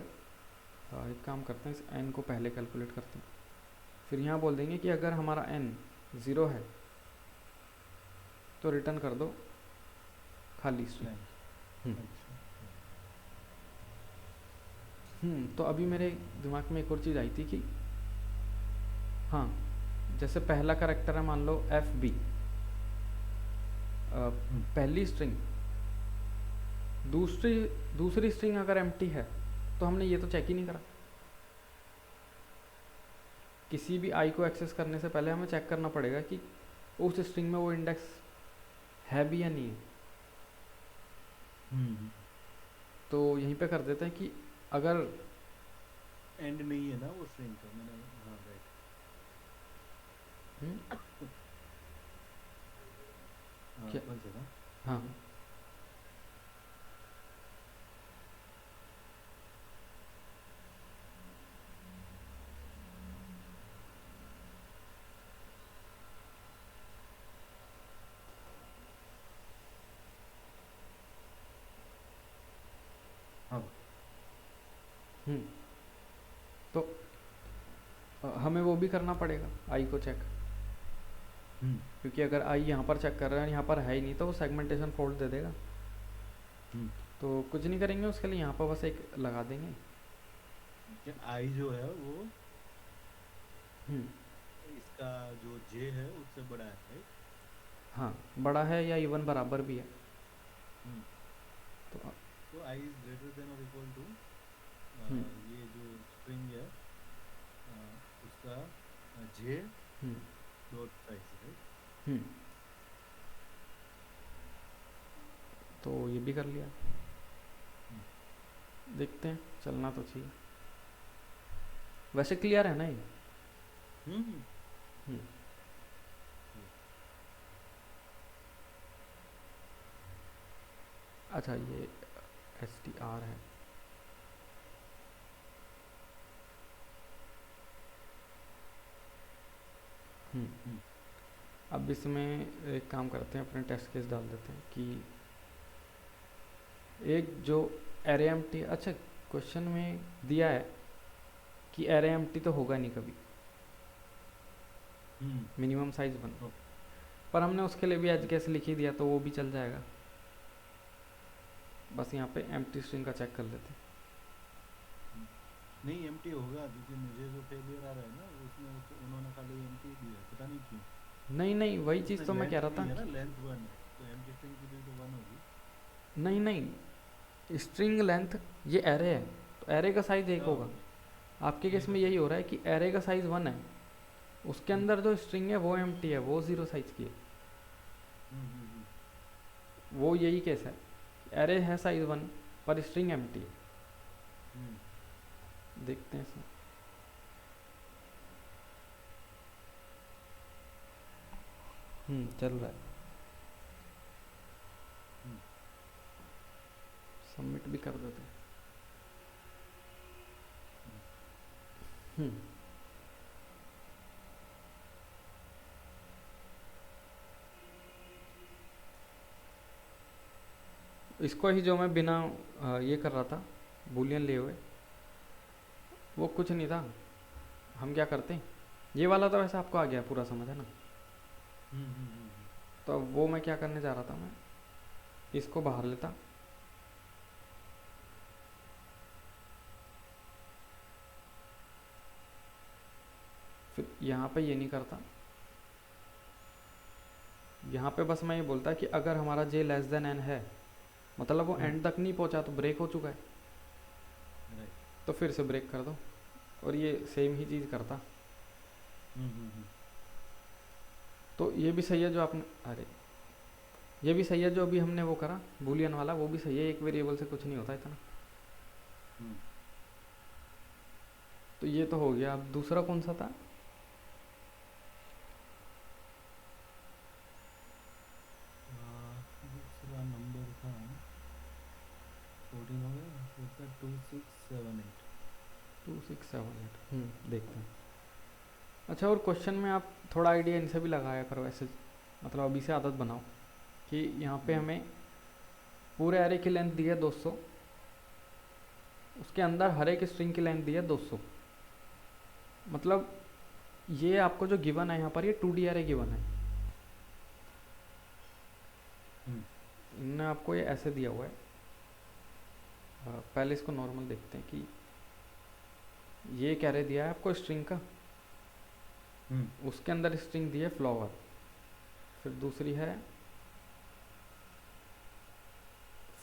एक काम करते हैं, इस n को पहले कैलकुलेट करते हैं, फिर यहाँ बोल देंगे कि अगर हमारा n 0 है तो रिटर्न कर दो खाली स्ट्रिंग। blank, अच्छा तो अभी मेरे दिमाग में एक और चीज़ आई थी कि हाँ, जैसे पहला करेक्टर है मान लो एफ बी, पहली स्ट्रिंग, दूसरी दूसरी स्ट्रिंग अगर एम्प्टी है तो हमने ये तो चेक ही नहीं करा। किसी भी आई को एक्सेस करने से पहले हमें चेक करना पड़ेगा कि उस स्ट्रिंग में वो इंडेक्स है भी या नहीं है। हम्म तो यहीं पे कर देते हैं कि अगर एंड नहीं है ना वो स्ट्रिंग का, मैंने हाँ राइट हम्म, हाँ क्या, 1 सेकंड। हाँ हाँ हम्म, तो हमें वो भी करना पड़ेगा आई को चेक, हम्म क्योंकि अगर आई यहाँ पर चेक कर रहे हैं यहाँ पर है ही नहीं तो वो सेगमेंटेशन फॉल्ट दे देगा। हम्म तो कुछ नहीं करेंगे उसके लिए, यहाँ पर बस एक लगा देंगे। क्या आई जो है वो हम्म, इसका जो जे है उससे बड़ा है राइट। हाँ, बड़ा है या इवन बराबर भी है। हम्म तो तो आई इज ग्रेटर देन और इक्वल टू हम्म ये जो स्ट्रिंग है उसका जे हम्म डॉट साइज राइट। हम्म, तो ये भी कर लिया। देखते हैं, चलना तो चाहिए। वैसे क्लियर है ना ये। हम्म हम्म, अच्छा ये एस टी आर है। हम्म अब इसमें एक काम करते हैं, अपने टेस्ट केस डाल देते हैं कि एक जो एरे एम्प्टी, अच्छा क्वेश्चन में दिया है कि एरे एम्प्टी तो होगा नहीं कभी, हम्म मिनिमम साइज 1, ओके पर हमने उसके लिए भी एज केस लिख ही दिया तो वो भी चल जाएगा। बस यहाँ पे एम्प्टी स्ट्रिंग का चेक कर लेते हैं। नहीं एम्प्टी होगा क्योंकि मुझे जो फेलियर आ रहा है ना उसमें उन्होंने खाली एम्प्टी दिया है, पता नहीं क्यों। नहीं नहीं, वही चीज़ उसमें तो मैं कह लेंथ रहा था नहीं है ना, कि लेंथ 1 है तो एम्प्टी स्ट्रिंग की भी तो 1 होगी। नहीं नहीं, स्ट्रिंग लेंथ, ये एरे है तो एरे का साइज एक होगा। आपके केस एक में यही हो रहा है कि एरे का साइज 1 है, उसके अंदर जो स्ट्रिंग है वो एम्प्टी है, वो 0 साइज की है। वो यही केस है, एरे है साइज 1 पर स्ट्रिंग एम्प्टी है। देखते हैं इसमें। चल रहा है, सबमिट भी कर देते हैं। हम्म, इसको ही जो मैं बिना ये कर रहा था बूलियन लिए हुए, वो कुछ नहीं था। हम क्या करते हैं, ये वाला तो वैसे आपको आ गया पूरा समझ है ना। हम्म। तो अब वो मैं क्या करने जा रहा था, मैं इसको बाहर लेता, फिर यहाँ पे ये नहीं करता, यहाँ पे बस मैं ये बोलता कि अगर हमारा जे लेस देन एन है, मतलब वो हम्म। एंड तक नहीं पहुँचा तो ब्रेक हो चुका है, राइट। तो फिर से ब्रेक कर दो। और ये सेम ही चीज़ करता। हम्म। तो ये भी सही है जो आपने, अरे ये भी सही है जो अभी हमने वो करा बूलियन वाला, वो भी सही है, एक वेरिएबल से कुछ नहीं होता इतना। हम्म। तो ये तो हो गया। अब दूसरा कौन सा था? दूसरा नंबर था 14 हो गया, फिर था 2678। 2678, देखते हैं। अच्छा, और क्वेश्चन में आप थोड़ा आइडिया इनसे भी लगाया करो ऐसे, मतलब अभी से आदत बनाओ कि यहाँ पे हम्म। हमें पूरे एरे की लेंथ दी है 200, उसके अंदर हर एक स्ट्रिंग की लेंथ दी है 200। मतलब ये आपको जो गिवन है यहाँ पर, ये 2D एरे गिवन है। हम्म। इनने आपको ये ऐसे दिया हुआ है। पहले इसको नॉर्मल देखते हैं कि ये एक एरे दिया है आपको स्ट्रिंग का, हम्म। उसके अंदर स्ट्रिंग दी है फ्लावर, फिर दूसरी है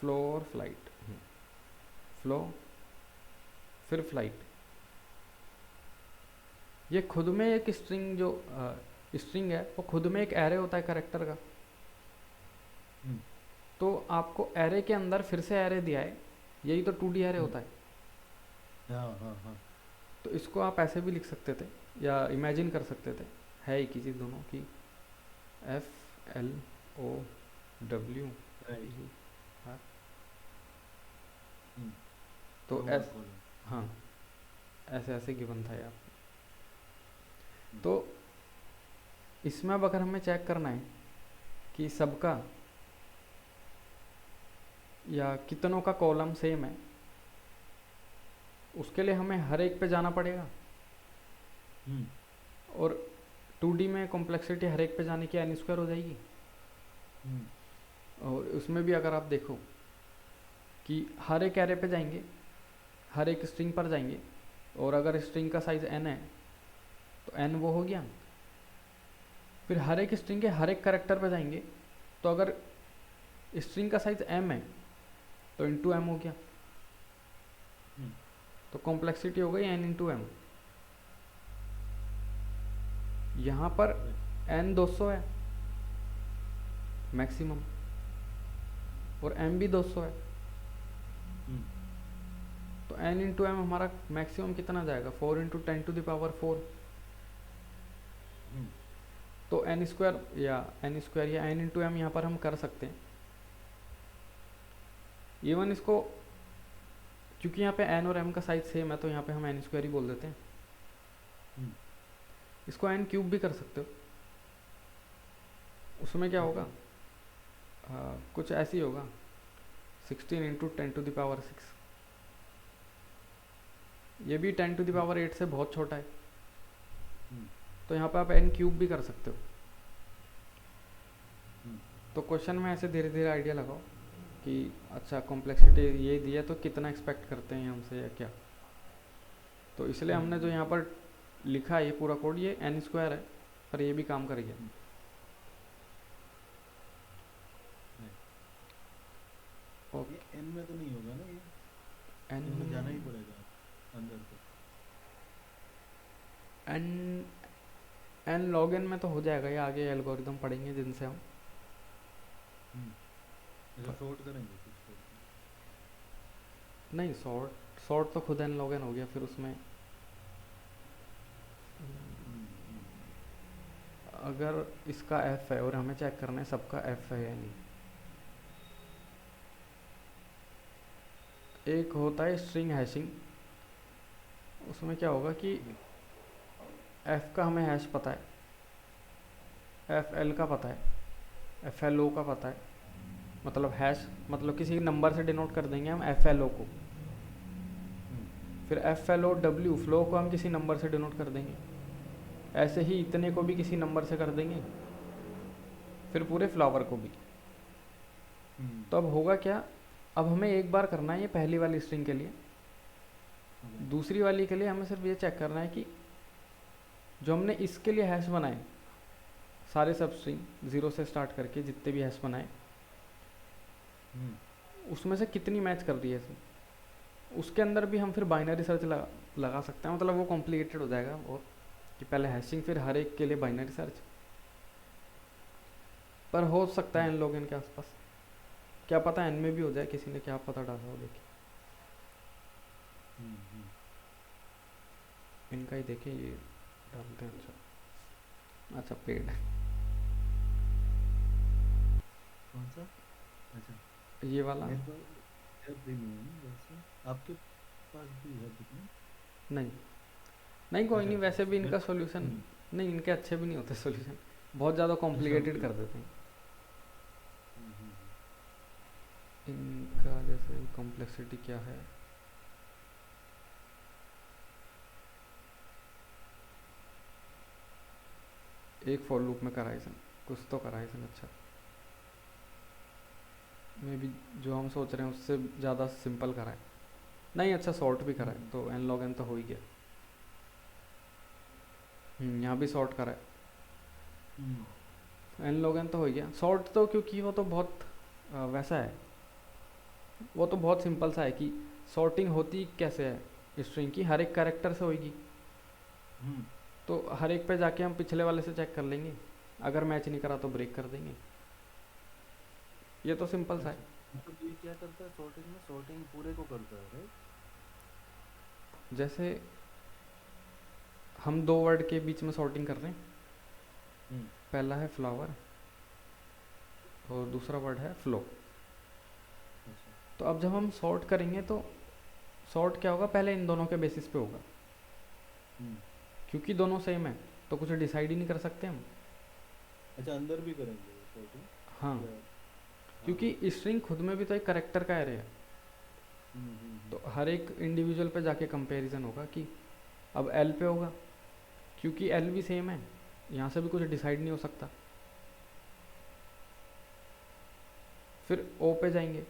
फ्लो और फ्लाइट, फ्लो फिर फ्लाइट। ये खुद में एक स्ट्रिंग, जो स्ट्रिंग है वो खुद में एक एरे होता है कैरेक्टर का। हम्म। तो आपको एरे के अंदर फिर से एरे दिया है, यही तो 2D एरे हम्म। होता है। हाँ। तो इसको आप ऐसे भी लिख सकते थे या इमेजिन कर सकते थे, है एक ही चीज़ दोनों की, FLOW राइट। आर। हम्म। तो रो और ऐस कॉलम। हाँ, ऐसे ऐसे गिवन था यार। हम्म। तो इसमें अब अगर हमें चेक करना है कि सबका या कितनों का कॉलम सेम है, उसके लिए हमें हर एक पे जाना पड़ेगा। हम्म। और 2D में कॉम्प्लेक्सिटी हर एक पे जाने की n² हो जाएगी। हम्म। और उसमें भी अगर आप देखो कि हर एक एरे पे जाएंगे, हर एक स्ट्रिंग पर जाएंगे, और अगर स्ट्रिंग का साइज़ n है तो n वो हो गया। फिर हर एक स्ट्रिंग के हर एक करेक्टर पे जाएंगे, तो अगर स्ट्रिंग का साइज़ m है तो इंटू m हो गया। हम्म। तो कॉम्प्लेक्सिटी हो गई n इंटू एम। यहाँ पर राइट। n 200 है मैक्सिमम, और m भी 200 है। हम्म। तो n इंटू एम हमारा मैक्सिमम कितना जाएगा, 4 इंटू 10⁴। हम्म। तो n² या n इंटू एम यहाँ पर हम कर सकते हैं। इवन इसको, क्योंकि यहाँ पे n और m का साइज सेम है, तो यहाँ पे हम n² ही बोल देते हैं। हम्म। इसको n³ भी कर सकते हो। उसमें क्या होगा, ओके। कुछ ऐसे ही होगा, 16 इंटू 10⁶। ये भी 10⁸ से बहुत छोटा है। हम्म। तो यहाँ पे आप n³ भी कर सकते हो। हम्म। तो क्वेश्चन में ऐसे धीरे धीरे आइडिया लगाओ कि अच्छा कॉम्प्लेक्सिटी ये दी है तो कितना एक्सपेक्ट करते हैं हमसे या क्या। तो इसलिए हमने जो हम्म। यहाँ पर लिखा है ये पूरा कोड, ये n² है, पर ये भी काम करेगा। हम्म। राइट। ये ओके। एन में तो नहीं होगा ना, ये एन एन में जाना ही में, पड़ेगा अंदर तो। एन एन लॉग एन में तो हो जाएगा, ये आगे एल्गोरिदम पढ़ेंगे जिनसे हम। हम्म। अच्छा, पर शॉर्ट करेंगे कुछ तो। नहीं, सॉर्ट सॉर्ट तो खुद एन लॉग एन हो गया, फिर उसमें हम्म। हम्म। अगर इसका एफ है और हमें चेक करना है सबका एफ है या नहीं। एक होता है स्ट्रिंग हैशिंग उसमें क्या होगा कि एफ का हमें हैश पता है, एफ एल का पता है, एफ एल ओ का पता है, मतलब हैश मतलब किसी नंबर से डिनोट कर देंगे हम एफ एल ओ को। फिर F L O W flow को हम किसी नंबर से डिनोट कर देंगे, ऐसे ही इतने को भी किसी नंबर से कर देंगे, फिर पूरे फ्लावर को भी। तो अब होगा क्या, अब हमें एक बार करना है ये पहली वाली स्ट्रिंग के लिए, दूसरी वाली के लिए हमें सिर्फ ये चेक करना है कि जो हमने इसके लिए हैश बनाए सारे सब स्ट्रिंग जीरो से स्टार्ट करके जितने भी हैश बनाए उसमें से कितनी मैच कर रही है इसमें। उसके अंदर भी हम फिर बाइनरी सर्च लगा सकते हैं, मतलब वो कॉम्प्लिकेटेड हो जाएगा और कि पहले हैशिंग फिर हर एक के लिए बाइनरी सर्च, पर हो सकता है एन लॉग एन के आसपास, क्या पता एन में भी हो जाए, किसी ने क्या पता डाला हो। देखिए इनका ही देखें, ये डालते हैं। अच्छा अच्छा पेड कौन सा? अच्छा ये वाला मेरे पास है प्रीमियम वैसे, आपके पास भी है कितने? नहीं नहीं कोई अच्छा नहीं, अच्छा वैसे भी इनका मेरे सॉल्यूशन नहीं, इनके अच्छे भी नहीं होते सॉल्यूशन, बहुत ज़्यादा अच्छा कॉम्प्लिकेटेड ओके। कर देते हैं इनका। जैसे कॉम्प्लेक्सिटी क्या है, एक फॉर लूप में कराए सन, कुछ तो कराए सन। अच्छा मे बी जो हम सोच रहे हैं उससे ज़्यादा सिंपल कराए, नहीं अच्छा सॉर्ट भी कराए, तो एन लॉग एन तो हो ही गया। यहाँ भी सॉर्ट कराए, एन लॉग एन तो हो ही गया सॉर्ट, तो क्योंकि वो तो बहुत वैसा है, वो तो बहुत सिंपल सा है कि सॉर्टिंग होती कैसे है स्ट्रिंग की, हर एक कैरेक्टर से होगी, तो हर एक पे जाके हम पिछले वाले से चेक कर लेंगे, अगर मैच नहीं करा तो ब्रेक कर देंगे, ये तो सिंपल सा है। अच्छा मतलब ये क्या करता है सॉर्टिंग में? सॉर्टिंग पूरे को करता है राइट? जैसे हम दो वर्ड के बीच में सॉर्टिंग कर रहे हैं, पहला है फ्लावर और दूसरा वर्ड है फ्लो, अच्छा तो अब जब हम सॉर्ट करेंगे तो सॉर्ट क्या होगा, पहले इन दोनों के बेसिस पे होगा, क्योंकि दोनों सेम है तो कुछ डिसाइड ही नहीं कर सकते हम। अच्छा अंदर भी करेंगे सॉर्टिंग हाँ या? हाँ हाँ। क्योंकि स्ट्रिंग खुद में भी तो एक करेक्टर का एरे है, तो हर एक इंडिविजुअल पे जाके कंपैरिजन होगा कि अब एल पे होगा, क्योंकि एल भी सेम है, यहाँ से भी कुछ डिसाइड नहीं हो सकता। फिर ओ पे जाएंगे,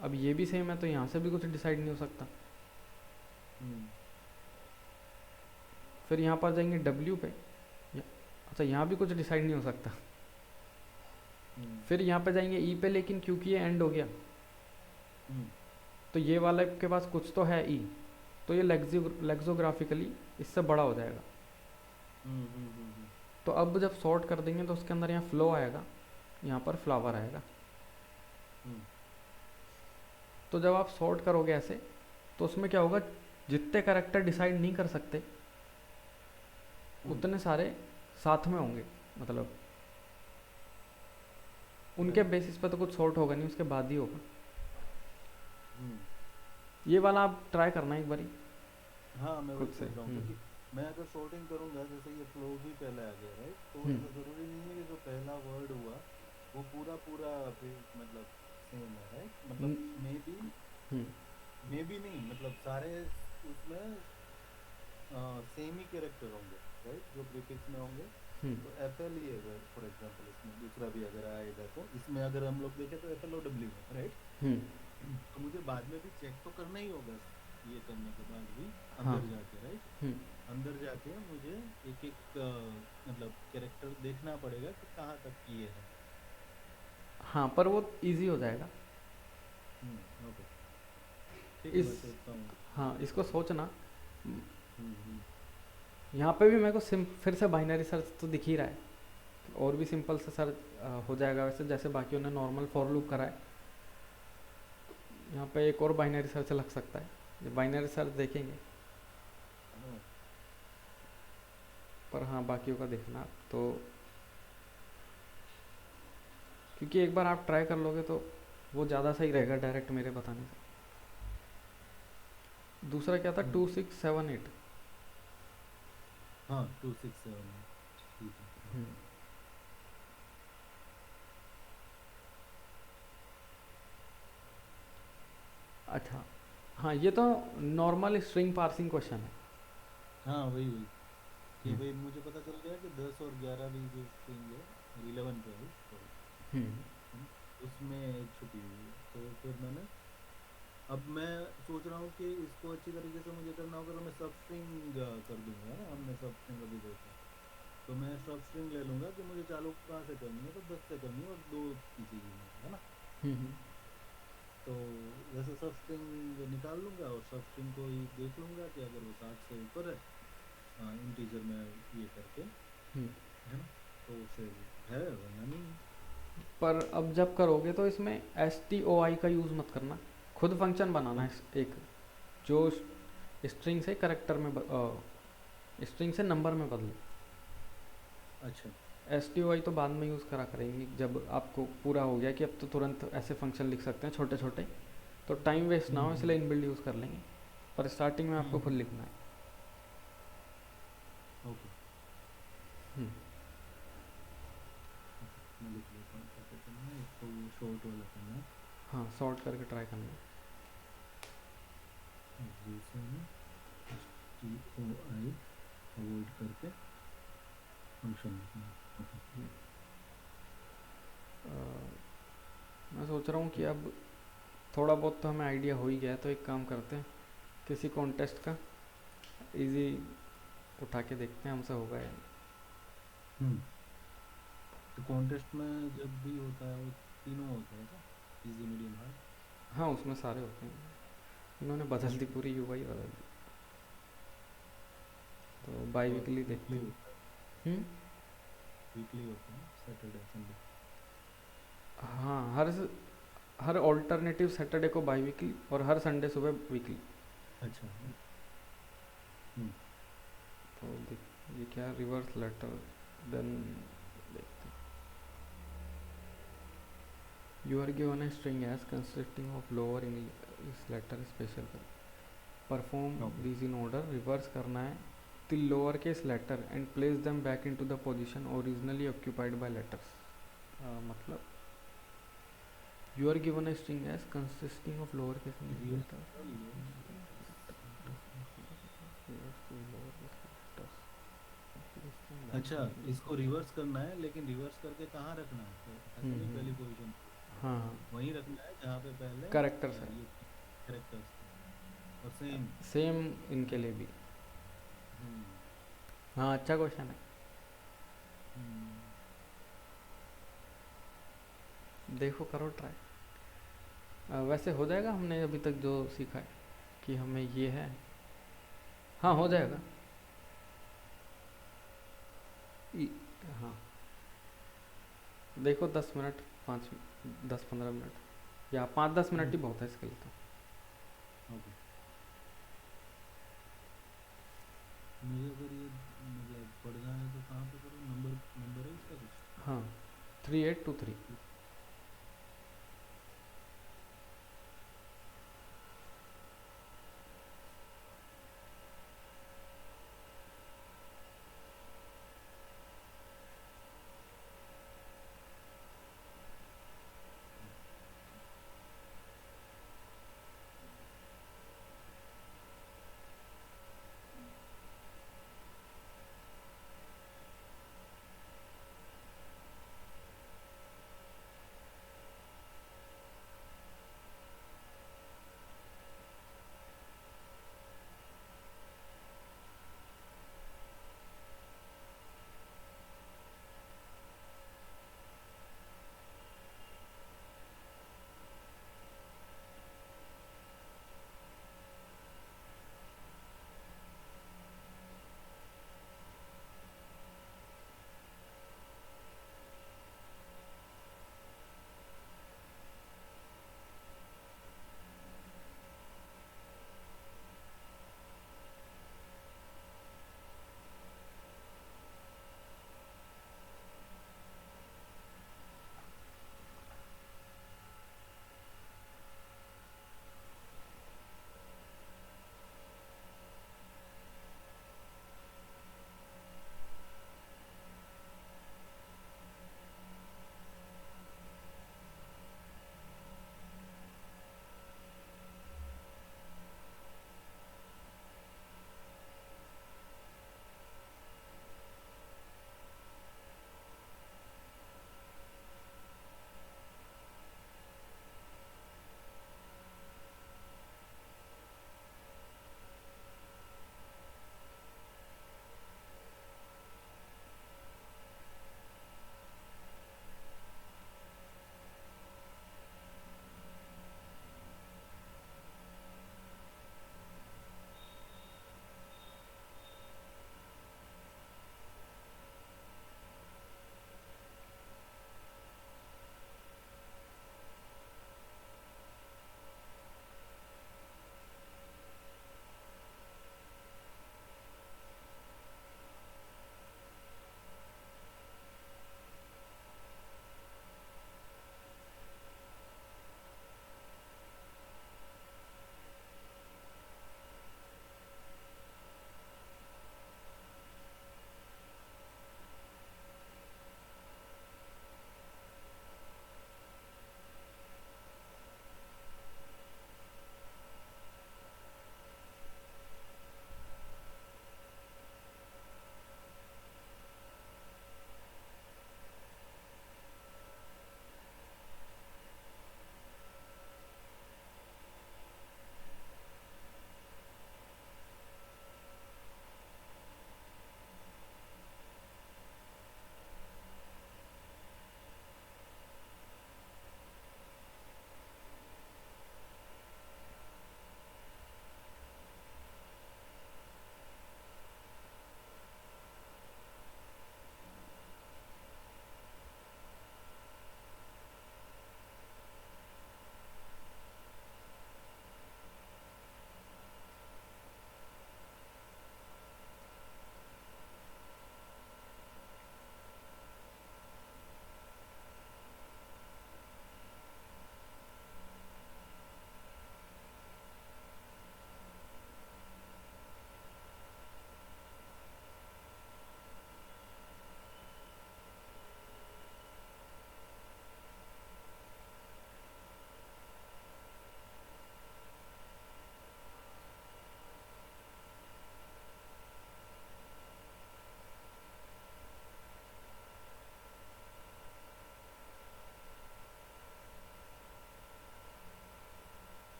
अब ये भी सेम है तो यहाँ से भी कुछ डिसाइड नहीं हो सकता। फिर यहाँ पर जाएंगे डब्ल्यू पे, अच्छा यहाँ भी कुछ डिसाइड नहीं हो सकता। फिर यहाँ पे जाएंगे ई पे, लेकिन क्योंकि ये एंड हो गया तो ये वाले के पास कुछ तो है ई, तो ये लेक्सोग्राफिकली इससे बड़ा हो जाएगा। तो अब जब सॉर्ट कर देंगे तो उसके अंदर यहाँ फ्लो आएगा, यहाँ पर फ्लावर आएगा। तो जब आप सॉर्ट करोगे ऐसे तो उसमें क्या होगा, जितने कैरेक्टर डिसाइड नहीं कर सकते उतने सारे साथ में होंगे, मतलब उनके बेसिस पे तो कुछ सॉर्ट होगा नहीं, उसके बाद ही होगा। ये वाला आप ट्राई करना एक बारी हाँ मैं वही खुद से। सोच रहा हूँ क्योंकि मैं अगर सॉर्टिंग करूँगा जैसे ये फ्लो भी पहले आ गया राइट, तो ऐसा ज़रूरी नहीं है कि जो पहला वर्ड हुआ वो पूरा पूरा फिर मतलब सेम है राइट, मतलब मे बी नहीं, मतलब सारे उसमें सेम ही कैरेक्टर होंगे राइट जो प्रीफिक्स में होंगे। तो एफ एल ही है फॉर एग्जांपल, इसमें दूसरा भी अगर आएगा तो इसमें अगर हम लोग देखें तो एफ एल ओ डब्ल्यू है राइट। तो मुझे बाद में भी चेक तो करना ही होगा, ये करने के बाद भी अंदर जाके राइट, अंदर जाके मुझे एक एक मतलब कैरेक्टर देखना पड़ेगा कि कहाँ तक किए हैं। हाँ पर वो इजी हो जाएगा। ओके ठीक है, मैं इस सोचता हूँ। हाँ इसको सोचना, यहाँ पे भी मेरे को फिर से बाइनरी सर्च तो दिख ही रहा है, और भी सिंपल से सर्च हो जाएगा वैसे, जैसे बाकियों ने नॉर्मल फॉर लूप करा है। यहाँ पे एक और बाइनरी सर्च लग सकता है, बाइनरी सर्च देखेंगे, पर हाँ बाकियों का देखना तो, क्योंकि एक बार आप ट्राई कर लोगे तो वो ज़्यादा सही रहेगा डायरेक्ट मेरे बताने से। दूसरा क्या था, 2678? हाँ 267 है, ठीक है। अच्छा, हाँ ये तो नॉर्मल स्ट्रिंग पार्सिंग क्वेश्चन है। हाँ वही वही कि हम्म। भाई मुझे पता चल गया कि 10 और 11 भी जो स्ट्रिंग है, और 11 12 सॉरी, हम्म। है ना, उसमें एक छुपी हुई है। तो फिर मैंने, अब मैं सोच रहा हूँ कि इसको अच्छी तरीके से मुझे करना होगा, तो मैं सब स्ट्रिंग कर दूंगा, है ना, हमने सब स्ट्रिंग अभी देखा। तो मैं सब स्ट्रिंग ले लूंगा कि मुझे चालू कहाँ से करनी है, तो 10 से करनी है और दो की चाहिए मुझे, है ना। हम्म। तो वैसे सब स्ट्रिंग निकाल लूंगा और सब स्ट्रिंग को ही देख लूंगा कि अगर वो 60 से ऊपर है, इंटीजर में ये करके, हम्म। है ना, तो फिर है, वरना नहीं है। पर अब जब करोगे तो इसमें एस टी ओ आई का यूज़ मत करना, खुद फंक्शन बनाना है ओके। एक, जो स्ट्रिंग से करेक्टर में स्ट्रिंग से नंबर में बदले। अच्छा। एस टी ओ आई तो बाद में यूज़ करा करेंगे, जब आपको पूरा हो गया कि अब तो तुरंत ऐसे फंक्शन लिख सकते हैं छोटे छोटे, तो टाइम वेस्ट ना हो इसलिए हम्म। इनबिल्ड यूज़ कर लेंगे, पर स्टार्टिंग में आपको खुद हम्म। लिखना है। ओके। हम्म। ओके, मैं लिख लेता हूँ क्या क्या करना है। एक तो वो शॉर्ट वाला करना है, हाँ, सॉर्ट करके ट्राई करना है। और दूसरे में S T O I avoid करके फंक्शन लिखना है। ओके। अ, मैं सोच रहा हूँ कि अब थोड़ा बहुत तो हमें आइडिया हो ही गया है, तो एक काम करते हैं, किसी कॉन्टेस्ट का इजी उठा के देखते हैं हमसे होगा या नहीं। हम्म। तो कॉन्टेस्ट में जब भी होता है वो तीनों होता है क्या, इजी मीडियम हार्ड? हाँ, उसमें सारे होते हैं, इन्होंने बदल दी, ओके। पूरी यूआई बदल दी। तो बाई और वीकली देखते वीकली हैं। होता है? हम्म। वीकली होता है, सैटरडे संडे? हाँ, हर ऑल्टरनेटिव सैटरडे को बाई वीकली और हर संडे सुबह वीकली। अच्छा। हम्म। तो ये क्या, reverse letter, then you are given a string as consisting of lower English letter special, perform okay. These in order, reverse करना है till lower case letter and place them back into the position originally occupied by letters. मतलब you are given a string as consisting of lower case English reverse letter. अच्छा, इसको reverse करना है, लेकिन reverse करके कहाँ रखना है, तो ऐसा नहीं पहली पोजीशन हाँ हाँ, वहीं रखना है जहाँ पे पहले करेक्टर्स है, ये कैरेक्टर्स थे, और सेम। सेम इनके लिए भी। हम्म। हाँ, अच्छा क्वेश्चन है, हम्म। देखो करो ट्राई। वैसे हो जाएगा, हमने अभी तक जो सीखा है कि हमें ये है, हाँ हो जाएगा। ई- हाँ, देखो 10 मिनट, 10-15 मिनट या 5-10 मिनट ही हम्म। बहुत है इसके लिए तो। ओके। मुझे अगर ये मतलब पढ़ना है तो कहाँ पे करूँ, नंबर नंबर है इसका कुछ? हाँ, 3823।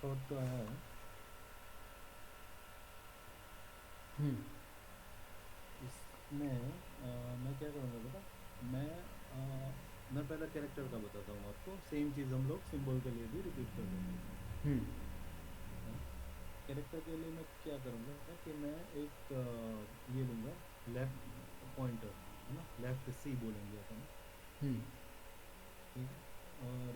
थॉट तो है। हम्म इसमें मैं क्या करूँगा बेटा, मैं मैं पहले कैरेक्टर का बताता हूँ आपको, सेम चीज़ हम लोग सिंबल के लिए भी रिपीट कर देंगे, हम्म है ना। कैरेक्टर के लिए मैं क्या करूँगा कि मैं एक ये लूँगा, लेफ्ट पॉइंटर, है ना, लेफ्ट सी बोलेंगे अपन, हम्म ठीक है। और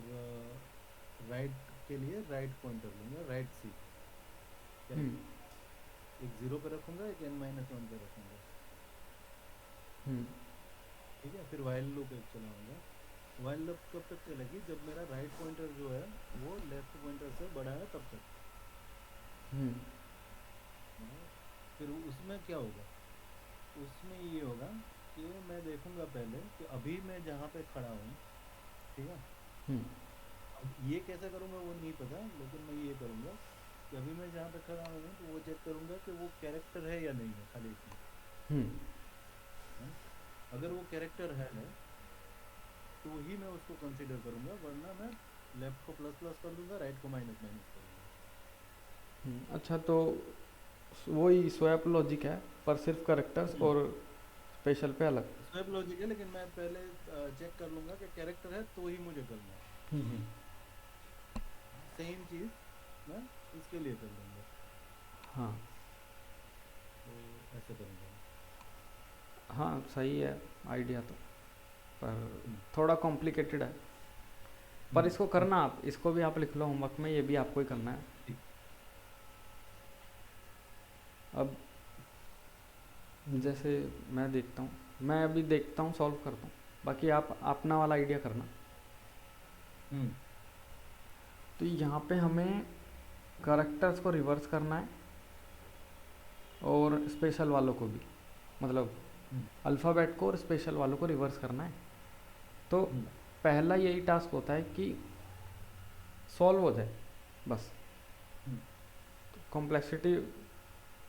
राइट के लिए राइट पॉइंटर लूँगा, राइट सी हम्म कैरेक्टर, एक जीरो पे रखूँगा, एक n-1 पे रखूँगा, हम्म ठीक है। फिर वाइल लूप एक चलाऊँगा। वाइल लूप कब तक चलेगी, जब मेरा राइट पॉइंटर जो है वो लेफ्ट पॉइंटर से बड़ा है तब तक, हम्म है ना। फिर उसमें क्या होगा, उसमें ये होगा कि मैं देखूँगा पहले कि अभी मैं जहाँ पे खड़ा हूँ, ठीक है। हम्म अब ये कैसे करूँगा वो नहीं पता, लेकिन मैं ये करूँगा कि अभी मैं जहाँ पे खड़ा हूँ तो वो चेक करूँगा कि वो कैरेक्टर है या नहीं है, खाली इसमें, हम्म है ना। अगर वो कैरेक्टर है तो ही मैं उसको कंसीडर करूँगा, वरना मैं लेफ्ट को प्लस प्लस कर दूंगा, राइट को माइनस माइनस कर दूंगा। अच्छा, तो वही स्वैप लॉजिक है पर सिर्फ करेक्टर्स हम्म, और स्पेशल पे अलग। स्वैप लॉजिक है, लेकिन मैं पहले चेक कर लूंगा कि कैरेक्टर है तो ही मुझे करना है। हम्म सेम चीज़ मैं इसके लिए कर लूँगा, हाँ तो ऐसे करूँगा। हाँ, सही है आइडिया तो, पर हम्म थोड़ा कॉम्प्लिकेटेड है। पर हम्म इसको हम्म, करना आप, इसको भी आप लिख लो होमवर्क में, ये भी आपको ही करना है। ठीक। अब जैसे मैं देखता हूँ, मैं अभी देखता हूँ, सॉल्व करता हूँ, बाकी आप अपना वाला आइडिया करना। हम्म तो यहाँ पे हमें करेक्टर्स को रिवर्स करना है और स्पेशल वालों को भी, मतलब हम्म अल्फ़ाबेट को और स्पेशल वालों को रिवर्स करना है। तो हम्म पहला यही टास्क होता है कि सॉल्व हो जाए बस। हम्म कॉम्प्लेक्सिटी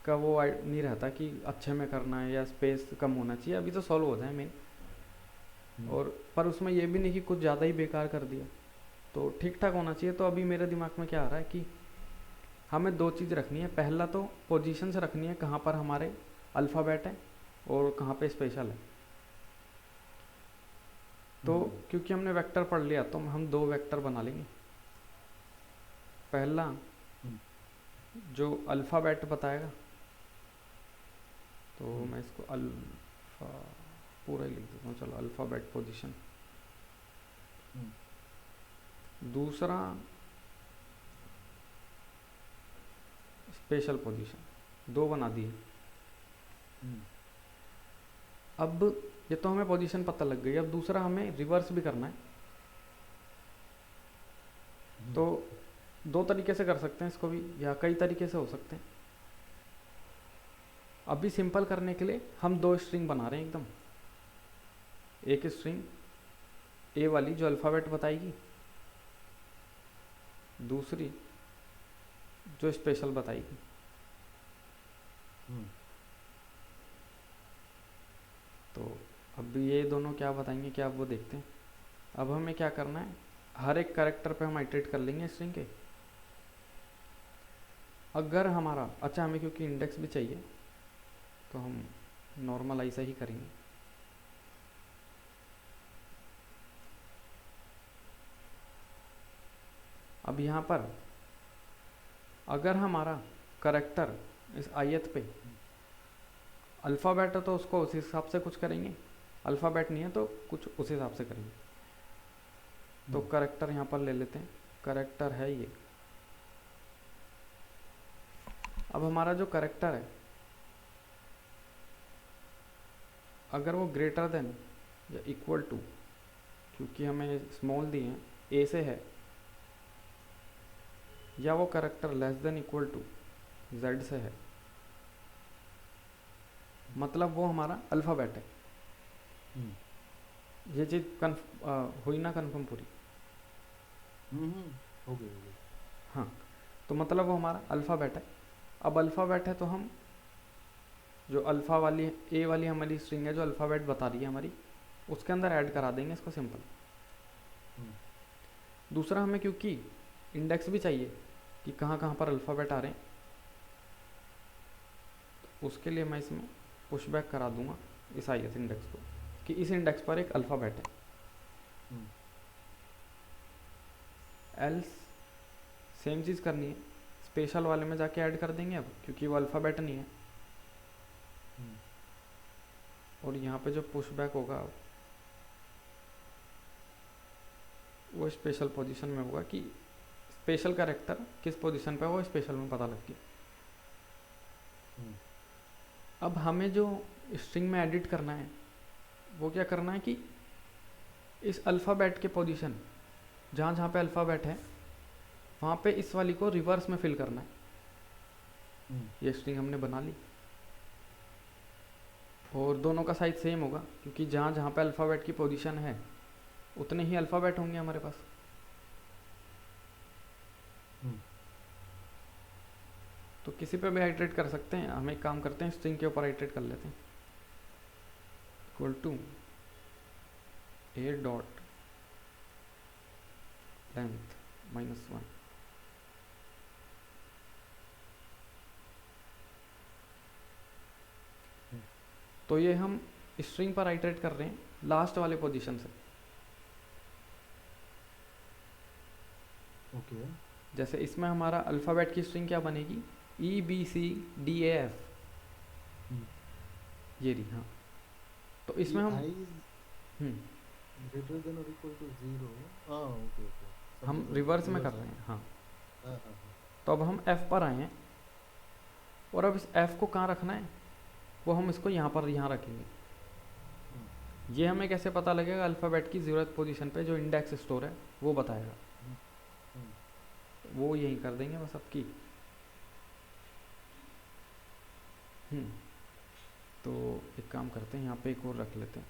का वो नहीं रहता कि अच्छे में करना है या स्पेस कम होना चाहिए, अभी तो सॉल्व हो जाए मेन। हम्म और पर उसमें ये भी नहीं कि कुछ ज़्यादा ही बेकार कर दिया, तो ठीक ठाक होना चाहिए। तो अभी मेरे दिमाग में क्या आ रहा है कि हमें दो चीज़ रखनी है। पहला तो पोजीशंस रखनी है कहाँ पर हमारे अल्फ़ाबेट है और कहाँ पे स्पेशल है। तो हम्म क्योंकि हमने वेक्टर पढ़ लिया तो हम दो वेक्टर बना लेंगे। पहला हम्म जो अल्फ़ाबेट बताएगा, तो हम्म मैं इसको अल्फ़ा पूरा ही लिख देता हूँ, चलो अल्फ़ाबेट पोजीशन। हम्म दूसरा स्पेशल पोजीशन, दो बना दिए। हम्म अब ये तो हमें पोजीशन पता लग गई, अब दूसरा हमें रिवर्स भी करना है। हम्म तो दो तरीके से कर सकते हैं इसको भी, या कई तरीके से हो सकते हैं। अभी सिंपल करने के लिए हम दो स्ट्रिंग बना रहे हैं एकदम। एक स्ट्रिंग ए वाली जो अल्फ़ाबेट बताएगी, दूसरी जो स्पेशल बताएगी। हम्म तो अब ये दोनों क्या बताएंगे, क्या वो देखते हैं। अब हमें क्या करना है, हर एक कैरेक्टर पे हम आइटरेट कर लेंगे स्ट्रिंग के। अगर हमारा, अच्छा हमें क्योंकि इंडेक्स भी चाहिए तो हम नॉर्मल ऐसा ही करेंगे। अब यहाँ पर अगर हमारा करेक्टर इस आयत पे अल्फ़ाबेट है तो उसको उस हिसाब से कुछ करेंगे, अल्फ़ाबेट नहीं है तो कुछ उस हिसाब से करेंगे। तो हम्म करेक्टर यहाँ पर ले लेते हैं, करेक्टर है ये। अब हमारा जो करेक्टर है, अगर वो ग्रेटर देन या इक्वल टू, क्योंकि हमें स्मॉल दिए हैं ए से है, या वो character less than equal to Z से है, मतलब वो हमारा अल्फ़ाबेट है। हम्म ये चीज़ हुई ना कन्फर्म पूरी। हो गई हो गई। हाँ, तो मतलब वो हमारा अल्फ़ाबेट है। अब अल्फ़ाबेट है तो हम जो अल्फ़ा वाली ए वाली हमारी स्ट्रिंग है जो अल्फ़ाबेट बता रही है हमारी, उसके अंदर ऐड करा देंगे इसको सिंपल। हम्म दूसरा हमें क्योंकि इंडेक्स भी चाहिए कि कहाँ कहाँ पर अल्फ़ाबेट आ रहे हैं। उसके लिए मैं इसमें पुशबैक करा दूंगा इस आई एस इंडेक्स को कि इस इंडेक्स पर एक अल्फ़ाबेट है। हम्म, एल्स सेम चीज़ करनी है, स्पेशल वाले में जाके ऐड कर देंगे अब, क्योंकि वो अल्फ़ाबेट नहीं है। हम्म, और यहाँ पे जो पुशबैक होगा वो स्पेशल पोजीशन में होगा कि स्पेशल कैरेक्टर किस पोजीशन पे है, वो स्पेशल में पता लग गया। हम्म, अब हमें जो स्ट्रिंग में एडिट करना है वो क्या करना है कि इस अल्फ़ाबेट के पोजीशन जहाँ जहाँ पे अल्फ़ाबेट है वहाँ पे इस वाली को रिवर्स में फिल करना है। हम्म, ये स्ट्रिंग हमने बना ली और दोनों का साइज सेम होगा, क्योंकि जहाँ जहाँ पे अल्फ़ाबेट की पोजीशन है उतने ही अल्फ़ाबेट होंगे हमारे पास। हम्म, तो किसी पे भी आइटरेट कर सकते हैं। हम एक काम करते हैं, स्ट्रिंग के ऊपर आइटरेट कर लेते हैं। Equal to A dot length -1। हम्म, तो ये हम स्ट्रिंग पर आइटरेट कर रहे हैं लास्ट वाले पोजीशन से। ओके। जैसे इसमें हमारा अल्फ़ाबेट की स्ट्रिंग क्या बनेगी, EBCDAF, हम्म, ये रही। हाँ, तो ये इसमें हम I is hmm, greater than और इक्वल टू जीरो। हाँ, ओके ओके, समझा हम समझा, रिवर्स में कर रिवर्स। रहे हैं। हाँ, हाँ हाँ हाँ। तो अब हम F पर आए हैं और अब इस F को कहाँ रखना है, वो हम इसको यहाँ पर यहाँ रखेंगे। हम्म, ये हमें कैसे पता लगेगा, अल्फ़ाबेट की ज़रूरत पोजीशन पे जो इंडेक्स स्टोर है वो बताएगा। हम्म, हम्म, वो यही कर देंगे बस अब की। हम्म, तो एक काम करते हैं, यहाँ पे एक और रख लेते हैं,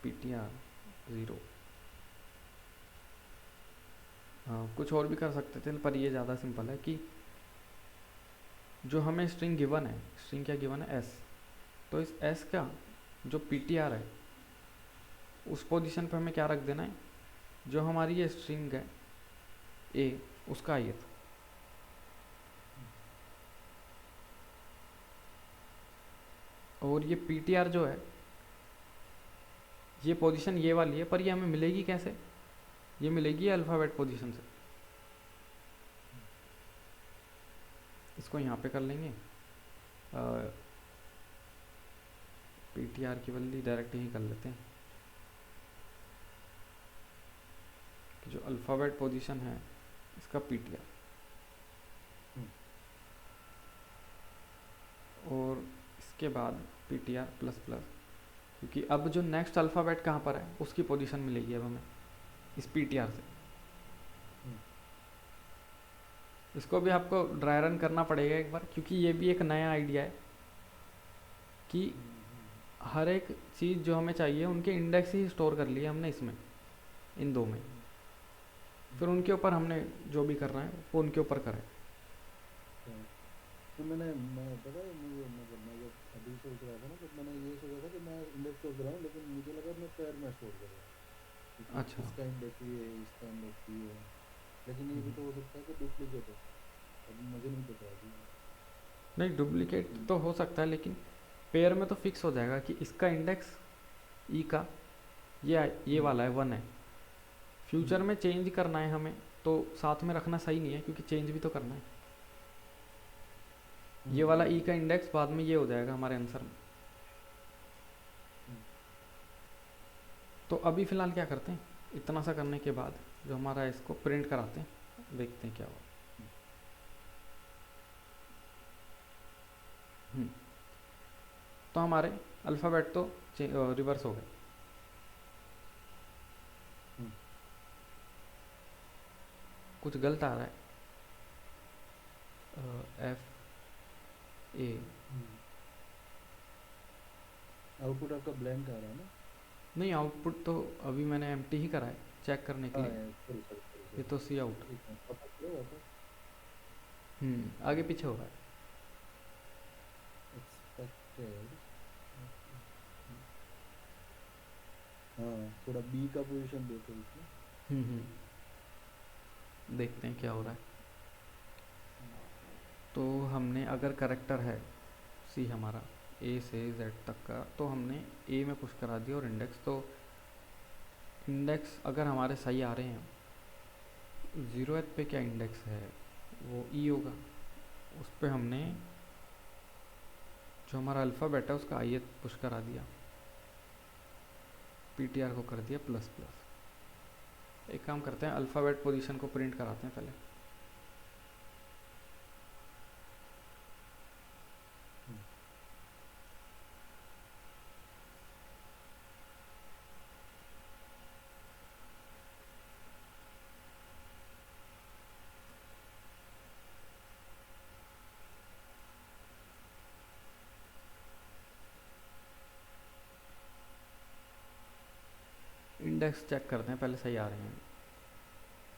PTR 0। कुछ और भी कर सकते थे पर ये ज़्यादा सिंपल है कि जो हमें स्ट्रिंग गिवन है, स्ट्रिंग क्या गिवन है, S, तो इस S का जो PTR है उस पोजीशन पे हमें क्या रख देना है, जो हमारी ये स्ट्रिंग है A, उसका ith। और ये PTR जो है ये पोजीशन ये वाली है, पर ये हमें मिलेगी कैसे, ये मिलेगी अल्फ़ाबेट पोजीशन से। इसको यहाँ पे कर लेंगे, PTR की बदली डायरेक्ट ही कर लेते हैं कि जो अल्फ़ाबेट पोजीशन है इसका PTR। हम्म, और इसके बाद PTR प्लस प्लस, क्योंकि अब जो नेक्स्ट अल्फ़ाबेट कहाँ पर है उसकी पोजीशन मिलेगी अब हमें इस PTR से। हम्म, इसको भी आपको ड्राई रन करना पड़ेगा एक बार, क्योंकि ये भी एक नया आइडिया है कि हम्म, हर एक चीज़ जो हमें चाहिए उनके इंडेक्स ही स्टोर कर लिए हमने इसमें, इन दो में। हम्म, फिर उनके ऊपर हमने जो भी करना है वो उनके ऊपर करें। हाँ। तो मैं पता है मुझे, मतलब मैं जब अभी सोच रहा था ना, तब मैंने ये सोचा था कि मैं इंडेक्स स्टोर कर रहा हूँ, लेकिन मुझे लगा मैं पेयर में स्टोर कर रहा हूँ, क्योंकि अच्छा। इसका इंडेक्स ये है, इसका इंडेक्स ये है। लेकिन ये भी तो हो सकता है कि डुप्लीकेट है। अब मुझे नहीं पता अभी। नहीं, डुप्लीकेट लेकिन तो हो सकता है, लेकिन पेयर में तो फिक्स हो जाएगा कि इसका इंडेक्स ई का ये हम्म, वाला है 1 है। फ्यूचर हम्म, में चेंज करना है हमें तो साथ में रखना सही नहीं है, क्योंकि चेंज भी तो करना है। ये वाला ई का हम्म, इंडेक्स बाद में ये हो जाएगा हमारे आंसर में। हम्म, तो अभी फ़िलहाल क्या करते हैं, इतना सा करने के बाद जो हमारा है इसको प्रिंट कराते हैं, देखते हैं क्या हुआ। हम्म, हम्म, तो हमारे अल्फ़ाबेट तो रिवर्स हो गए। हम्म, कुछ गलत आ रहा है, FA। हम्म। आउटपुट आपका ब्लैंक आ रहा है ना? नहीं, आउटपुट तो अभी मैंने एम्प्टी ही करा है चेक करने के हाँ, लिए। सॉरी सॉरी सॉरी ये सॉरी। तो सी आउट। एक मिनट, वापस करो वापस। आगे पीछे हो रहा है। एक्सपेक्टेड। हाँ, थोड़ा बी का पोजीशन देखो इसमें। देखते हैं क्या हो रहा है। तो हमने अगर करेक्टर है सी हमारा ए से जेड तक का, तो हमने ए में पुश करा दिया और इंडेक्स, तो इंडेक्स अगर हमारे सही आ रहे हैं, 0th पे क्या इंडेक्स है वो ई होगा, उस पर हमने जो हमारा अल्फ़ाबेट है उसका आई पुश करा दिया, पीटीआर को कर दिया प्लस प्लस। एक काम करते हैं, अल्फ़ाबेट पोजीशन को प्रिंट कराते हैं पहले। इंडेक्स चेक करते हैं पहले सही आ रहे हैं।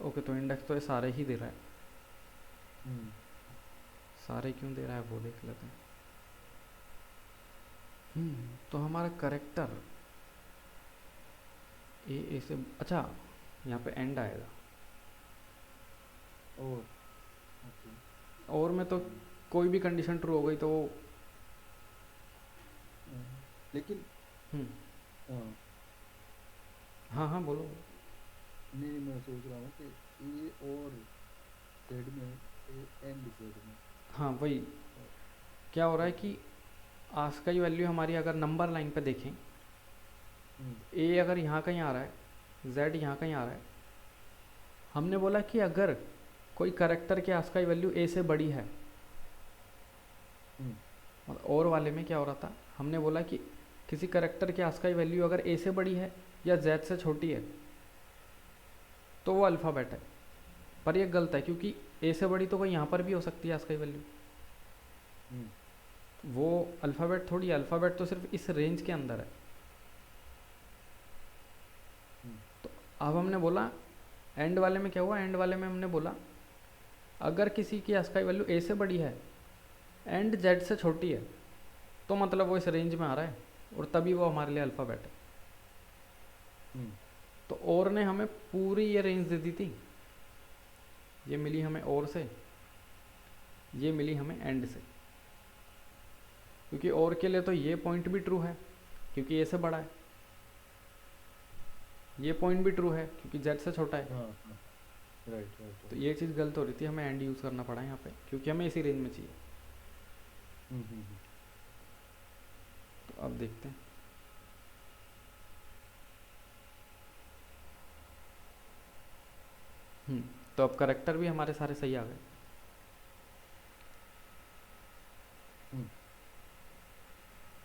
ओके, तो इंडेक्स तो ये सारे ही दे रहा है, सारे क्यों दे रहा है वो देख लेते हैं। तो हमारा करेक्टर ए से, अच्छा यहाँ पे एंड आएगा, और ओके, और में तो कोई भी कंडीशन ट्रू हो गई तो लेकिन हम्म, हाँ, हाँ हाँ बोलो। नहीं मैं सोच रहा हूँ कि ए और जेड में, ए एंड जेड में, हाँ वही, क्या हो रहा है कि आस्क की वैल्यू हमारी अगर नंबर लाइन पे देखें, ए अगर यहाँ कहीं आ रहा है, जेड यहाँ कहीं आ रहा है, हमने बोला कि अगर कोई करेक्टर की आस्क की वैल्यू ए से बड़ी है, और वाले में क्या हो रहा था, हमने बोला कि किसी करेक्टर की आस्क की वैल्यू अगर ए से बड़ी है या जेड से छोटी है तो वो अल्फ़ाबेट है। पर ये गलत है, क्योंकि ए से बड़ी तो कोई यहाँ पर भी हो सकती है आस्क की वैल्यू, वो अल्फ़ाबेट थोड़ी है, अल्फ़ाबेट तो सिर्फ इस रेंज के अंदर है। तो अब हमने बोला एंड वाले में क्या हुआ, एंड वाले में हमने बोला अगर किसी की आस्क की वैल्यू ए से बड़ी है एंड जेड से छोटी है तो मतलब वो इस रेंज में आ रहा है, और तभी वो हमारे लिए अल्फ़ाबेट है। तो और ने हमें पूरी ये रेंज दे दी थी, ये मिली हमें और से, ये मिली हमें एंड से, क्योंकि और के लिए तो ये पॉइंट भी ट्रू है क्योंकि ए से बड़ा है, ये पॉइंट भी ट्रू है क्योंकि जेड से छोटा है। हाँ हाँ, राइट। तो ये चीज़ गलत हो रही थी, हमें एंड यूज़ करना पड़ा यहाँ पे क्योंकि हमें इसी रेंज में चाहिए। तो अब देखते हैं, तो अब करेक्टर भी हमारे सारे सही आ गए।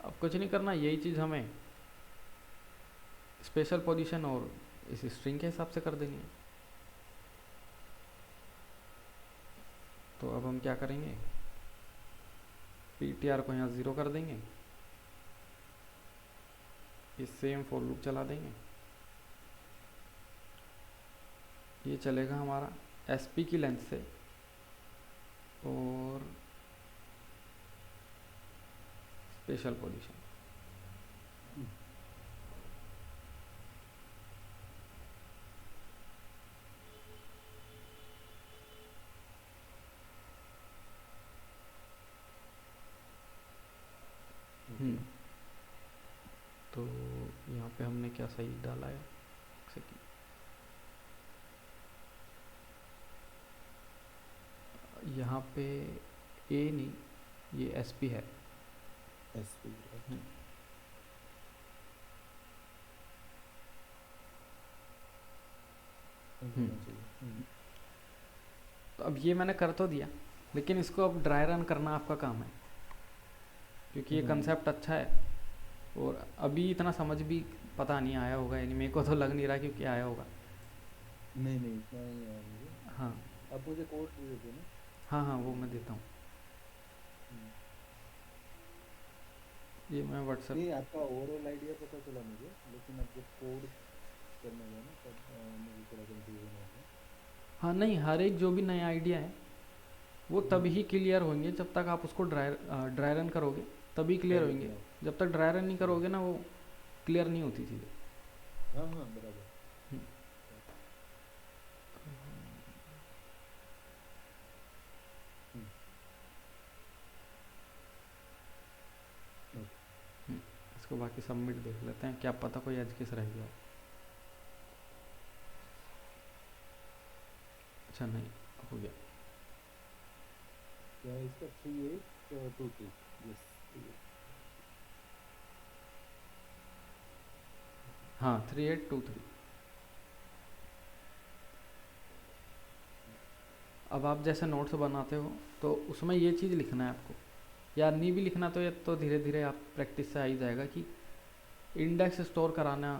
अब कुछ नहीं करना, यही चीज़ हमें स्पेशल पोजीशन और इस स्ट्रिंग के हिसाब से कर देनी है। तो अब हम क्या करेंगे, पीटीआर को यहाँ 0 कर देंगे, ये सेम फॉर लूप चला देंगे, ये चलेगा हमारा एसपी की लेंथ से और स्पेशल पोजीशन। तो यहाँ पे हमने क्या सही डाला है, यहाँ पे ए नहीं, ये एसपी है। एसपी, तो अब ये मैंने कर तो दिया, लेकिन इसको अब ड्राई रन करना आपका काम है, क्योंकि ये कंसेप्ट अच्छा है और अभी इतना समझ भी पता नहीं आया होगा, यानी मेरे को तो लग नहीं रहा क्योंकि आया होगा। नहीं इतना ही आया मुझे। हाँ आप मुझे कोड दे देते ना। हाँ वो मैं देता हूँ, ये मैं व्हाट्सएप। नहीं, आपका ओवरऑल आइडिया पता चला मुझे, लेकिन अब जब कोड करने गया ना तब मुझे थोड़ा कंफ्यूजन हो गया। हाँ नहीं, हर एक जो भी नया आइडिया है वो तभी ही क्लियर होंगे जब तक आप उसको ड्राई रन करोगे, तभी क्लियर होंगे। जब तक ड्राई रन नहीं करोगे ना वो क्लियर नहीं होती चीज़ें। हाँ बराबर। इसको बाकी सबमिट देख लेते हैं, क्या पता कोई एज केस रह गया। अच्छा नहीं, हो गया। क्या है इसका 3823? यस, हाँ 3823। अब आप जैसे नोट्स बनाते हो तो उसमें ये चीज़ लिखना है आपको, या नहीं भी लिखना तो ये तो धीरे धीरे आप प्रैक्टिस से आ ही जाएगा कि इंडेक्स स्टोर कराना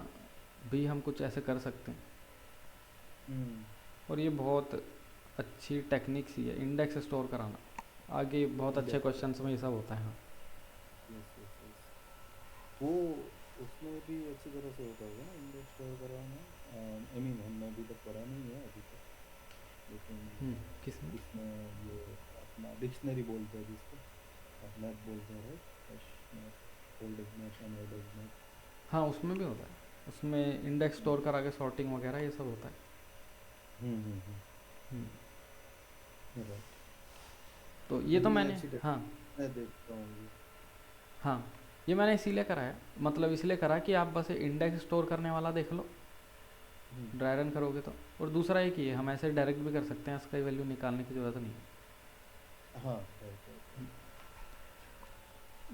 भी हम कुछ ऐसे कर सकते हैं। और ये बहुत अच्छी टेक्निक सी है इंडेक्स स्टोर कराना, आगे बहुत अच्छे इंडेक्स। क्वेश्चंस में ये सब होता है। हाँ यस यस यस, वो उसमें भी अच्छी तरह से होता होगा ना इंडेक्स स्टोर कराना। आई मीन हमने अभी तक पढ़ा नहीं है अभी तक, लेकिन किसमें? इसमें ये अपना डिक्शनरी बोलते हैं जिसको आप मैप बोलते हैं, right? Hash map, old map and old map. हाँ उसमें भी होता है, उसमें इंडेक्स स्टोर करा के सॉर्टिंग वगैरह ये सब होता है। हम्म, राइट। तो ये तो ये मैंने, अच्छी हाँ टेक्निक मैं देखता हूँ ये। हाँ ये मैंने इसीलिए करा है, मतलब इसलिए करा कि आप बस इंडेक्स स्टोर करने वाला देख लो, हम्म, ड्राई रन करोगे तो। और दूसरा एक ही है, हम ऐसे डायरेक्ट भी कर सकते हैं, इसका वैल्यू निकालने की ज़रूरत नहीं है। हाँ राइट राइट राइट।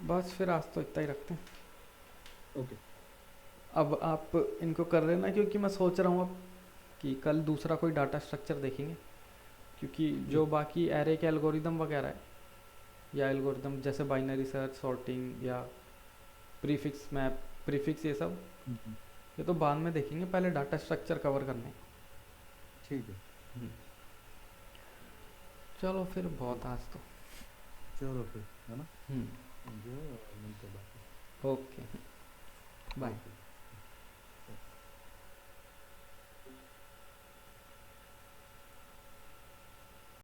बस फिर आज तो इतना ही रखते हैं। ओके। अब आप इनको कर लेना, क्योंकि मैं सोच रहा हूँ अब कि कल दूसरा कोई डाटा स्ट्रक्चर देखेंगे, क्योंकि जो ठीक। बाकी एरे के एल्गोरिदम वगैरह है, या एल्गोरिदम जैसे बाइनरी सर्च, सॉर्टिंग या प्रीफिक्स मैप, प्रीफिक्स ये सब, हम्म, ये तो बाद में देखेंगे, पहले डाटा स्ट्रक्चर कवर करने हैं। ठीक है। हम्म, चलो फिर बहुत ठीक। आज तो। चलो फिर, है ना? हम्म, जो मिलते हैं बाकी। Okay, bye. ओके।